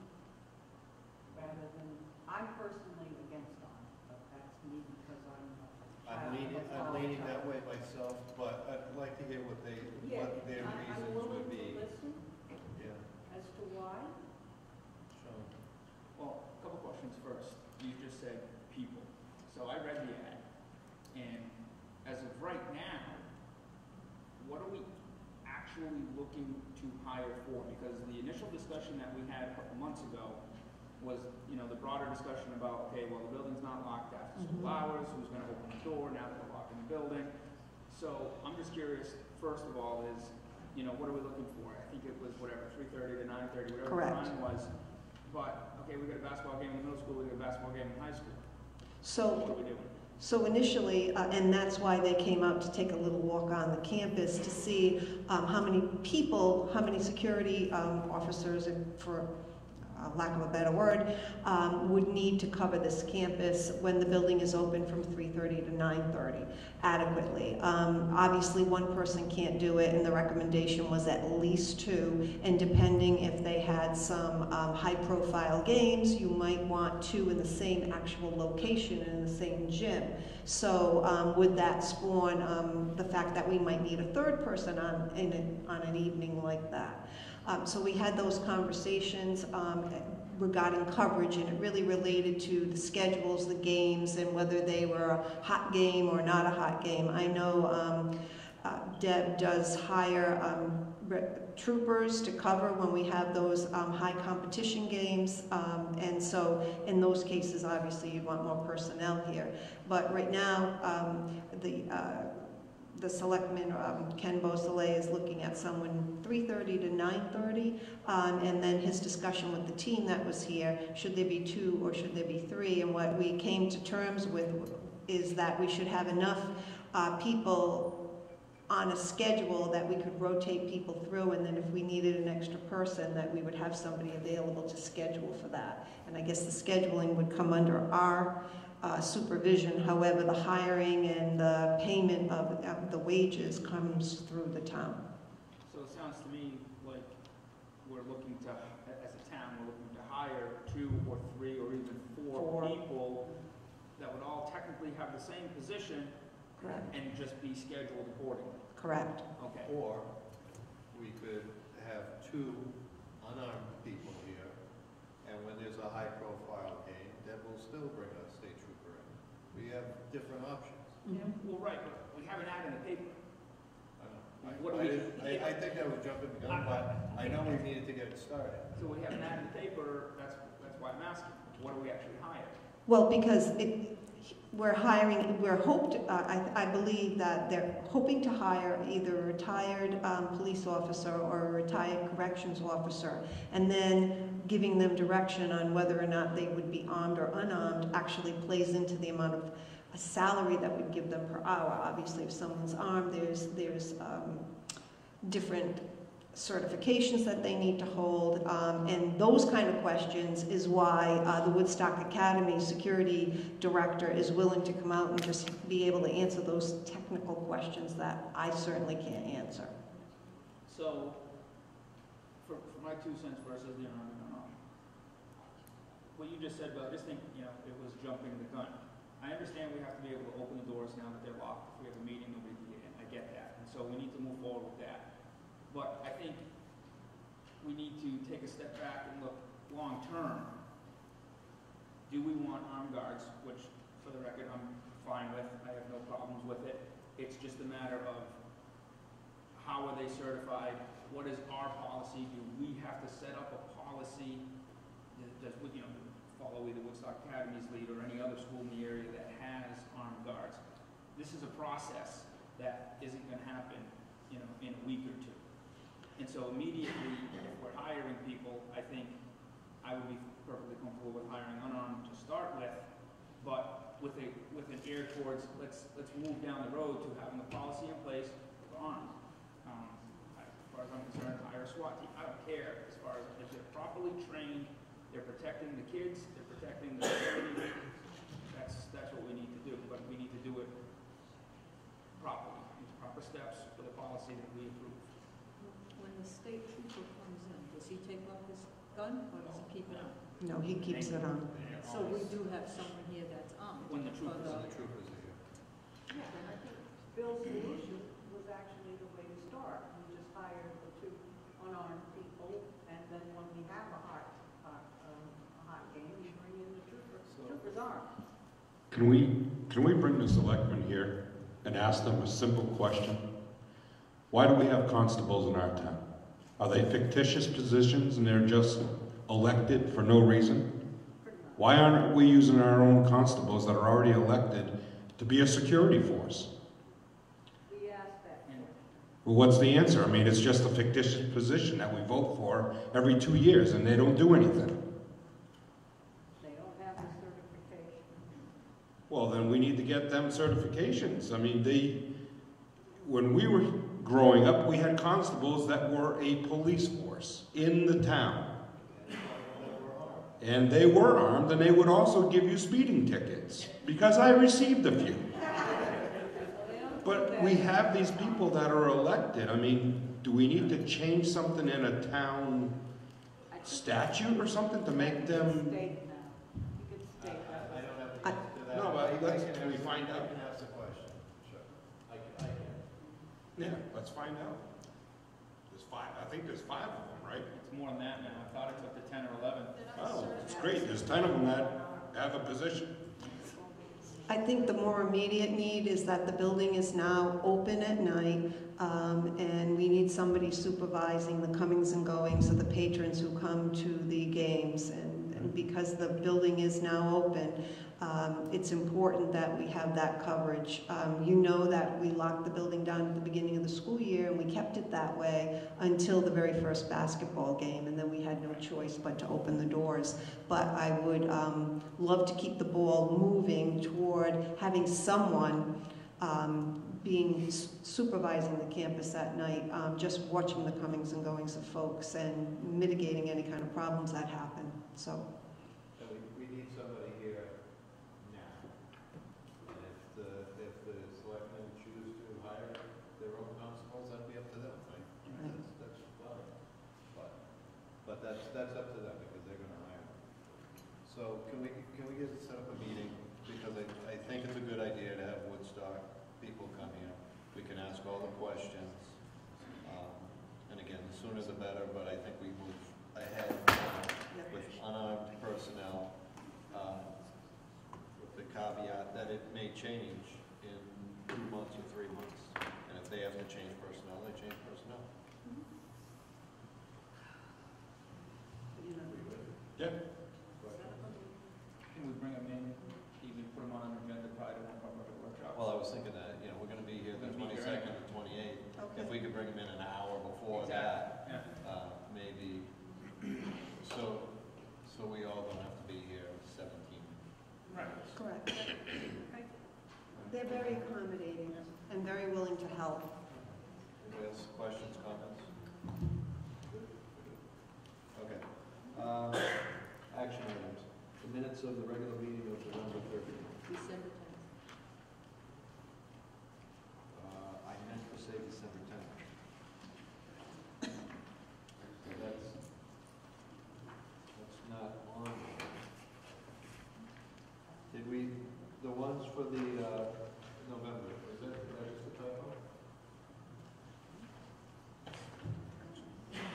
rather than, I'm personally against arm, but that's me because I'm leaning that way myself, but I'd like to hear what their reasons would be. I'm willing to listen Yeah. as to why. So, Well, a couple questions first. You just said people. So I read the ad, and as of right now, what are we actually looking to hire for? Because the initial discussion that we had a couple months ago was, the broader discussion about, okay, well, the building's not locked after school hours, who's gonna open the door now that we're locking the building? So I'm just curious, first of all, is, what are we looking for? I think it was whatever, 3:30 to 9:30, whatever Correct. the time was. But, okay, we got a basketball game in the middle school, we got a basketball game in high school. So What are we doing? So initially, and that's why they came out to take a little walk on the campus to see how many security officers, for lack of a better word, would need to cover this campus when the building is open from 3:30 to 9:30 adequately. Obviously, one person can't do it, and the recommendation was at least two, and depending if they had some high-profile games, you might want two in the same actual location and in the same gym. So would that spawn the fact that we might need a third person on an evening like that? So we had those conversations regarding coverage, and it really related to the schedules, the games, and whether they were a hot game or not a hot game. I know Deb does hire troopers to cover when we have those high competition games, and so in those cases, obviously, you'd want more personnel here. But right now, the selectman, Ken Beausoleil, is looking at someone 3:30 to 9:30, and then his discussion with the team that was here, should there be two or should there be three? And what we came to terms with is that we should have enough people on a schedule that we could rotate people through, and then if we needed an extra person, that we would have somebody available to schedule for that. And I guess the scheduling would come under our supervision. However, the hiring and the payment of the wages comes through the town. So it sounds to me like we're looking to, as a town, we're looking to hire 2 or 3 or even 4 people that would all technically have the same position. Correct. And just be scheduled accordingly. Correct. Okay. or we could have 2 unarmed people here, and when there's a high-profile game, Deb will still bring a state trooper in. We have different options. Well, right, but we have an ad in the paper. What do I think that was jumping the gun, but I know we needed to get it started. So we have an ad in the paper, that's why I'm asking. What do we actually hire? Well, because we're hiring, I believe that they're hoping to hire either a retired police officer or a retired corrections officer, and then giving them direction on whether or not they would be armed or unarmed actually plays into the amount of a salary that we'd give them per hour. Obviously, if someone's armed, there's different certifications that they need to hold, and those kind of questions is why the Woodstock Academy security director is willing to come out and just be able to answer those technical questions that I certainly can't answer. So, for my 2 cents versus the unarmed and unarmed, what you just said about, I just think, it was jumping the gun. I understand we have to be able to open the doors now that they're locked. If we have a meeting, nobody can get in. I get that. And so we need to move forward with that. But I think we need to take a step back and look long term. Do we want armed guards, which for the record I'm fine with, I have no problems with it. It's just a matter of how are they certified? What is our policy? Do we have to set up a policy that, you know, follow either Woodstock Academy's lead or any other school in the area that has armed guards? This is a process that isn't going to happen, you know, in a week or two. And so immediately, if we're hiring people, I think I would be perfectly comfortable with hiring unarmed to start with, but with an ear towards let's move down the road to having a policy in place for armed. As far as I'm concerned, hire a SWAT team. I don't care as far as if they're properly trained, they're protecting the kids, they're protecting the facility. That's what we need to do, but we need to do it properly, with proper steps for the policy that we approve. When the state trooper comes in, does he take off his gun or does he keep it on? No, he keeps it on. So we do have someone here that's armed. When the troopers but, are here. Yeah, and I think Bill's solution was actually the way to start. We just hire the two unarmed people, and then when we have a hot game, we bring in the troopers armed. Can we bring the selectmen here and ask them a simple question? Why do we have constables in our town? Are they fictitious positions and they're just elected for no reason? Why aren't we using our own constables that are already elected to be a security force? We asked that. Well, what's the answer? I mean, it's just a fictitious position that we vote for every 2 years and they don't do anything. They don't have the certification. Well, then we need to get them certifications. I mean, when we were growing up, we had constables that were a police force in the town. And they were armed, and they would also give you speeding tickets, because I received a few. But we have these people that are elected. I mean, do we need to change something in a town statute or something to make them? No, but can we find out? I can ask the question. Sure. I can. Yeah, let's find out. There's 5. I think there's 5 of them, right? It's more than that now. I thought it's up to 10 or 11. Oh, it's great. There's 10 of them that have a position. I think the more immediate need is that the building is now open at night, and we need somebody supervising the comings and goings of the patrons who come to the games. And because the building is now open, it's important that we have that coverage. You know that we locked the building down at the beginning of the school year, and we kept it that way until the very first basketball game, and then we had no choice but to open the doors. But I would love to keep the ball moving toward having someone supervising the campus at night, just watching the comings and goings of folks and mitigating any kind of problems that happen. So we need somebody here now. And if the selectmen choose to hire their own constables, that'd be up to them, right? That's fine. But that's up to them because they're going to hire them. So can we set up a meeting, because I think it's a good idea to have Woodstock people come here. We can ask all the questions. And again, the sooner the better, but I think we move ahead with unarmed personnel, with the caveat that it may change in 2 months or 3 months. And if they have to change personnel, they change personnel. Yeah. Can we bring them in, even put them on an agenda prior to one of our other workshops? Well, I was thinking that, we're going to be here the 22nd and 28th. If we could bring them in an hour before that, maybe, so we all don't have to be here 17. Right. correct. They're very accommodating and very willing to help. Anybody else, questions, comments? Okay. Action items. The minutes of the regular meeting of November 30th. December 10th. I meant to say December 10th. So that's not on there. Did we, the ones for the November, is that just a typo? I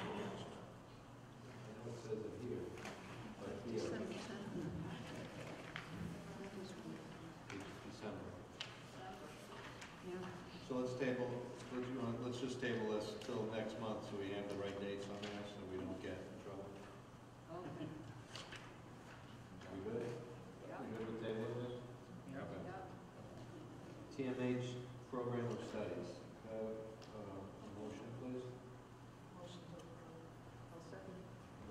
know it says it here, but here. It's December. Yeah. So let's table, let's let's just table this till next month so we have the right dates on there, so we don't get in trouble. Okay. We good? Yeah. We good with tabling this? Yeah. Okay. TMH Program of Studies. A motion, please, Motion to approve. I'll second.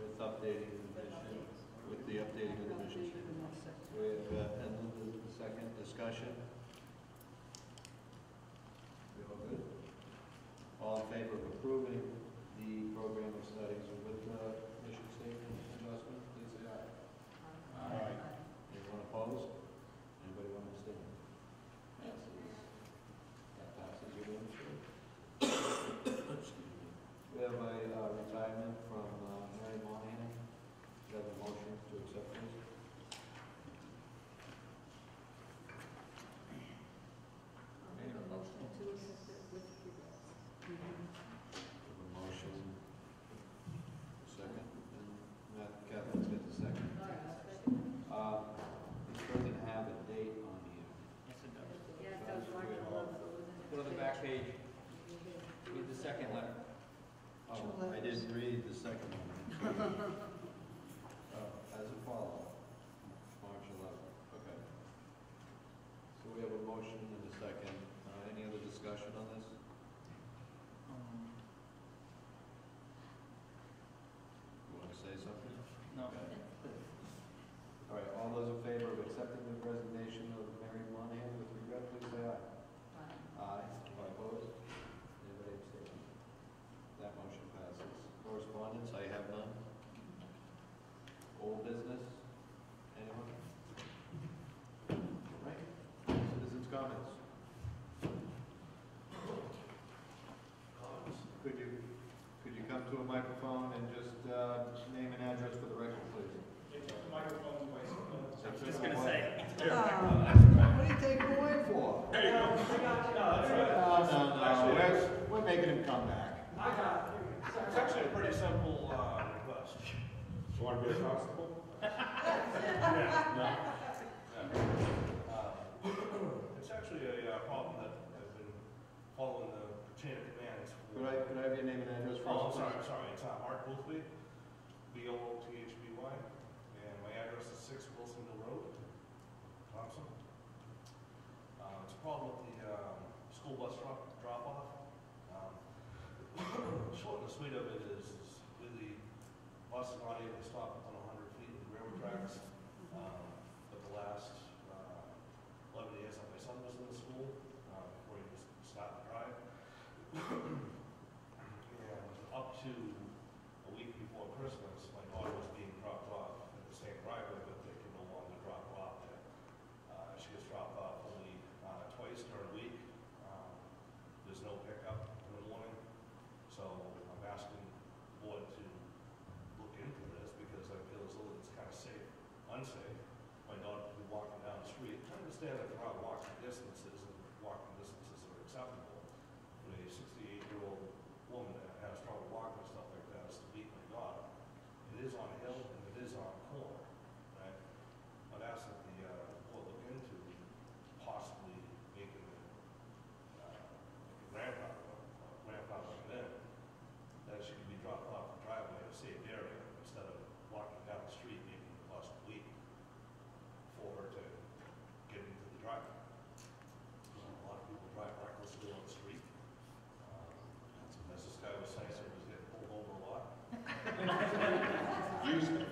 with updating the mission, with the updating of the mission statement. So we have, and then the second discussion. We all good? All in favor of approving the program of studies with the mission statement adjustment, please say aye. Aye. Anyone opposed? Anybody want to abstain? Passes. That passes unanimously. We have a retirement from Mary Monahan. Do you have a motion to accept this? I'll make a motion to accept it with regrets. We have a motion. Second. And Matt, Kathleen's got the second. All right, I'll second. It doesn't have a date on here. Yes, it does. Yeah, it does March 11th, so it was in Go to the back page, read the second letter. Oh, I didn't read the second one. As a follow, March 11th, okay. So we have a motion and a second. Any other discussion on this? You want to say something? No. Okay. All right, all those in favor of accepting the resignation of Mary Monahan with regret, please say aye. Aye. All opposed? Anybody abstaining? That motion passes. Correspondence, I have none. Old business? Anyone? All right. Citizens' comments? Could you come to a microphone and just name and address for the record, please? Microphone, please. I was just gonna say. What do you take him away for? There you go. No. We're making him come back. I got it. It's actually a pretty simple request. You want to be a constable? Yeah. It's actually a problem that I've been following the chain of commands. Could I have your name and address for Oh, us? I'm sorry. It's Mark Boothby, BOOTHBY, and my address is 6 Wilsonville Road, Thompson. It's a problem with the school bus drop-off. Short and sweet of it is really bus is not able to stop within 100 feet of the railroad tracks. But the last 11 years that my son was in the school, before he was starting to drive, and up to a week before Christmas, my daughter was being dropped off at the same driveway, but they can no longer drop her off there. She gets dropped off only twice during the week. There's no pickup in the morning, so I'm asking the board to look into this because I feel as though it's kind of unsafe. My daughter could be walking down the street. I understand that there are walking distances and walking distances are acceptable. But a 68-year-old woman that has trouble walking and stuff like that is to beat my daughter. It is on a hill and it is on a corner, right? I'd ask that the board look into possibly making it grandfather in, that she could be dropped off the driveway in a safe area instead of walking down the street, making it cost a week for her to get into the driveway. A lot of people drive recklessly on the street. As this guy was saying, he was getting pulled over a lot. Houston.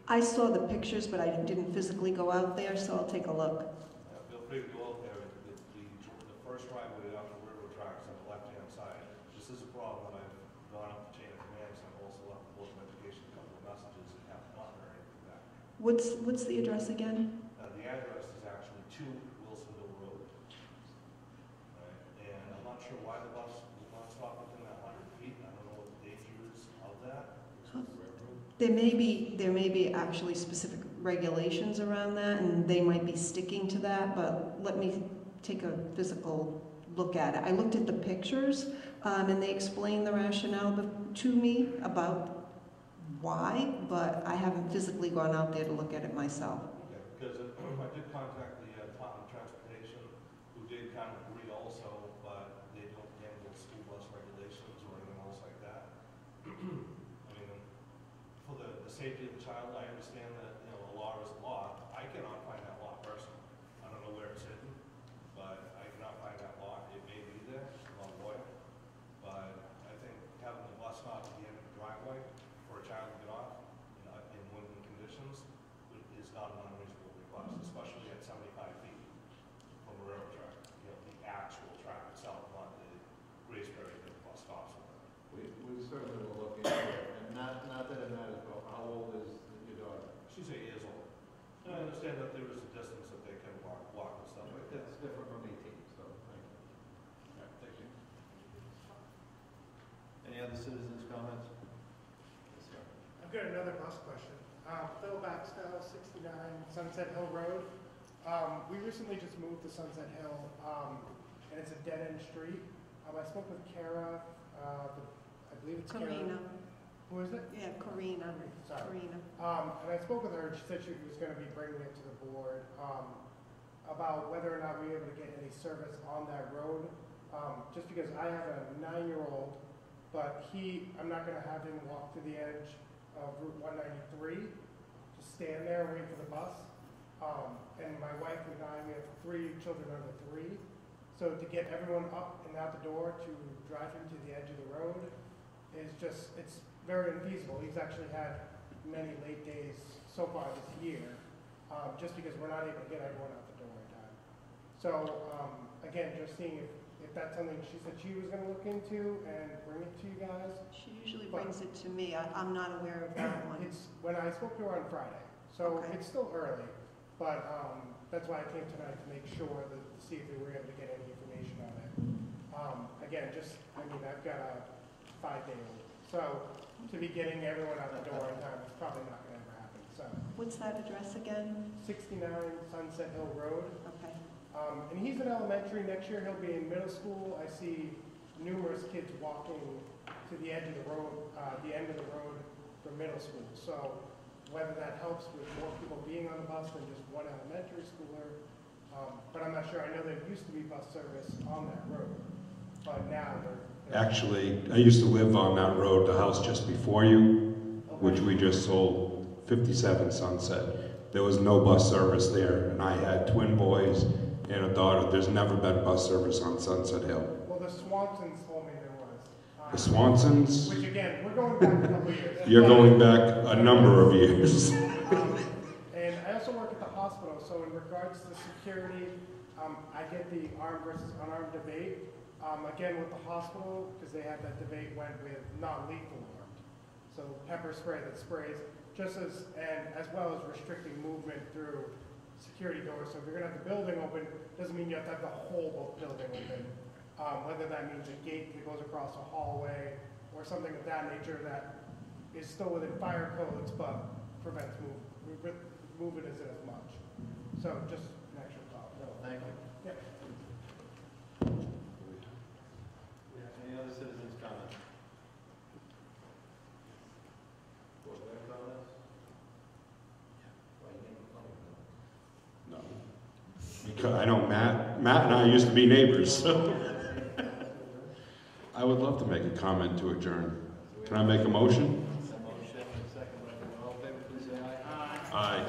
I saw the pictures, but I didn't physically go out there, so I'll take a look. Feel free to go out there. The first driveway off the railroad tracks on the left-hand side. This is a problem that I've gone up the chain of command, so I've also left the Board of Education a couple of messages and haven't gotten anything back. What's the address again? The address is actually 2 Wilsonville Road. Right? And I'm not sure why the bus will not stop within that 100 feet. I don't know what the danger is of that. There may be actually specific regulations around that, and they might be sticking to that, but let me take a physical look at it. I looked at the pictures, and they explained the rationale to me about why, but I haven't physically gone out there to look at it myself. Okay, because I did contact the Department of Transportation, who did kind of agree also, but they don't handle school bus regulations or anything else like that. I mean, for the safety of the child, I understand that, you know, a law is a law. I cannot find that law personally. I don't know where it's hidden, but I cannot find that law. It may be there, I'm not a lawyer, but I think having the bus stop at the end of the driveway for a child to get off in win-win conditions is not an unreasonable request, especially at 75 feet from a railroad track. You know, the actual track itself, not the grace period that the bus stops on. We certainly will look into it, and not that it matters, but how old is your daughter? She's 8 years old. And I understand that there is a distance that they can walk and stuff like that. That's different from 18, so thank you. All right, thank you. Any other citizens' comments? Yes, sir. I've got another bus question. Phil Baxtel, 69 Sunset Hill Road. We recently just moved to Sunset Hill, and it's a dead-end street. I spoke with Kara, I believe it's Karina. Kara. Who is it? Yeah, Karina. Sorry. Karina. And I spoke with her, and she said she was going to be bringing it to the board about whether or not we were able to get any service on that road. Just because I have a 9-year-old, but I'm not going to have him walk to the edge of Route 193, just stand there and wait for the bus. And my wife and I, we have 3 children under 3. So to get everyone up and out the door to drive him to the edge of the road is just, it's very infeasible. He's actually had many late days so far this year, just because we're not able to get everyone out the door in time. So again, just seeing if that's something she said she was going to look into and bring it to you guys. She usually brings it to me. I'm not aware of that one. It's when I spoke to her on Friday, so Okay. it's still early, but that's why I came tonight to make sure to see if we were able to get any information on it. Again, I've got a 5-day-old, so to be getting everyone out the door in time is probably not going to ever happen. So What's that address again? 69 Sunset Hill Road. Okay. And he's in elementary. Next year he'll be in middle school. I see numerous kids walking to the edge of the road, the end of the road for middle school. So whether that helps with more people being on the bus than just one elementary schooler, but I'm not sure. I know there used to be bus service on that road, but now they're Actually, I used to live on that road, the house just before you, which we just sold, 57 Sunset. There was no bus service there, and I had twin boys and a daughter. There's never been bus service on Sunset Hill. Well, the Swansons told me there was. The Swansons? Which again, we're going back a couple years. You're going back a number of years. And I also work at the hospital, so in regards to security, I get the armed versus unarmed debate. Again, with the hospital, because they had that debate, went with non-lethal armed. So pepper spray that sprays, as well as restricting movement through security doors. So if you're gonna have the building open, doesn't mean you have to have the whole building open. Whether that means a gate that goes across a hallway or something of that nature that is still within fire codes, but prevents movement isn't as much. So just an extra thought. Thank you. Yeah. Any other citizens' comments? Board comments? No. Because I know Matt and I used to be neighbors, so. I would love to make a comment to adjourn. Can I make a motion? Motion, second by all in favor, please say aye. Aye.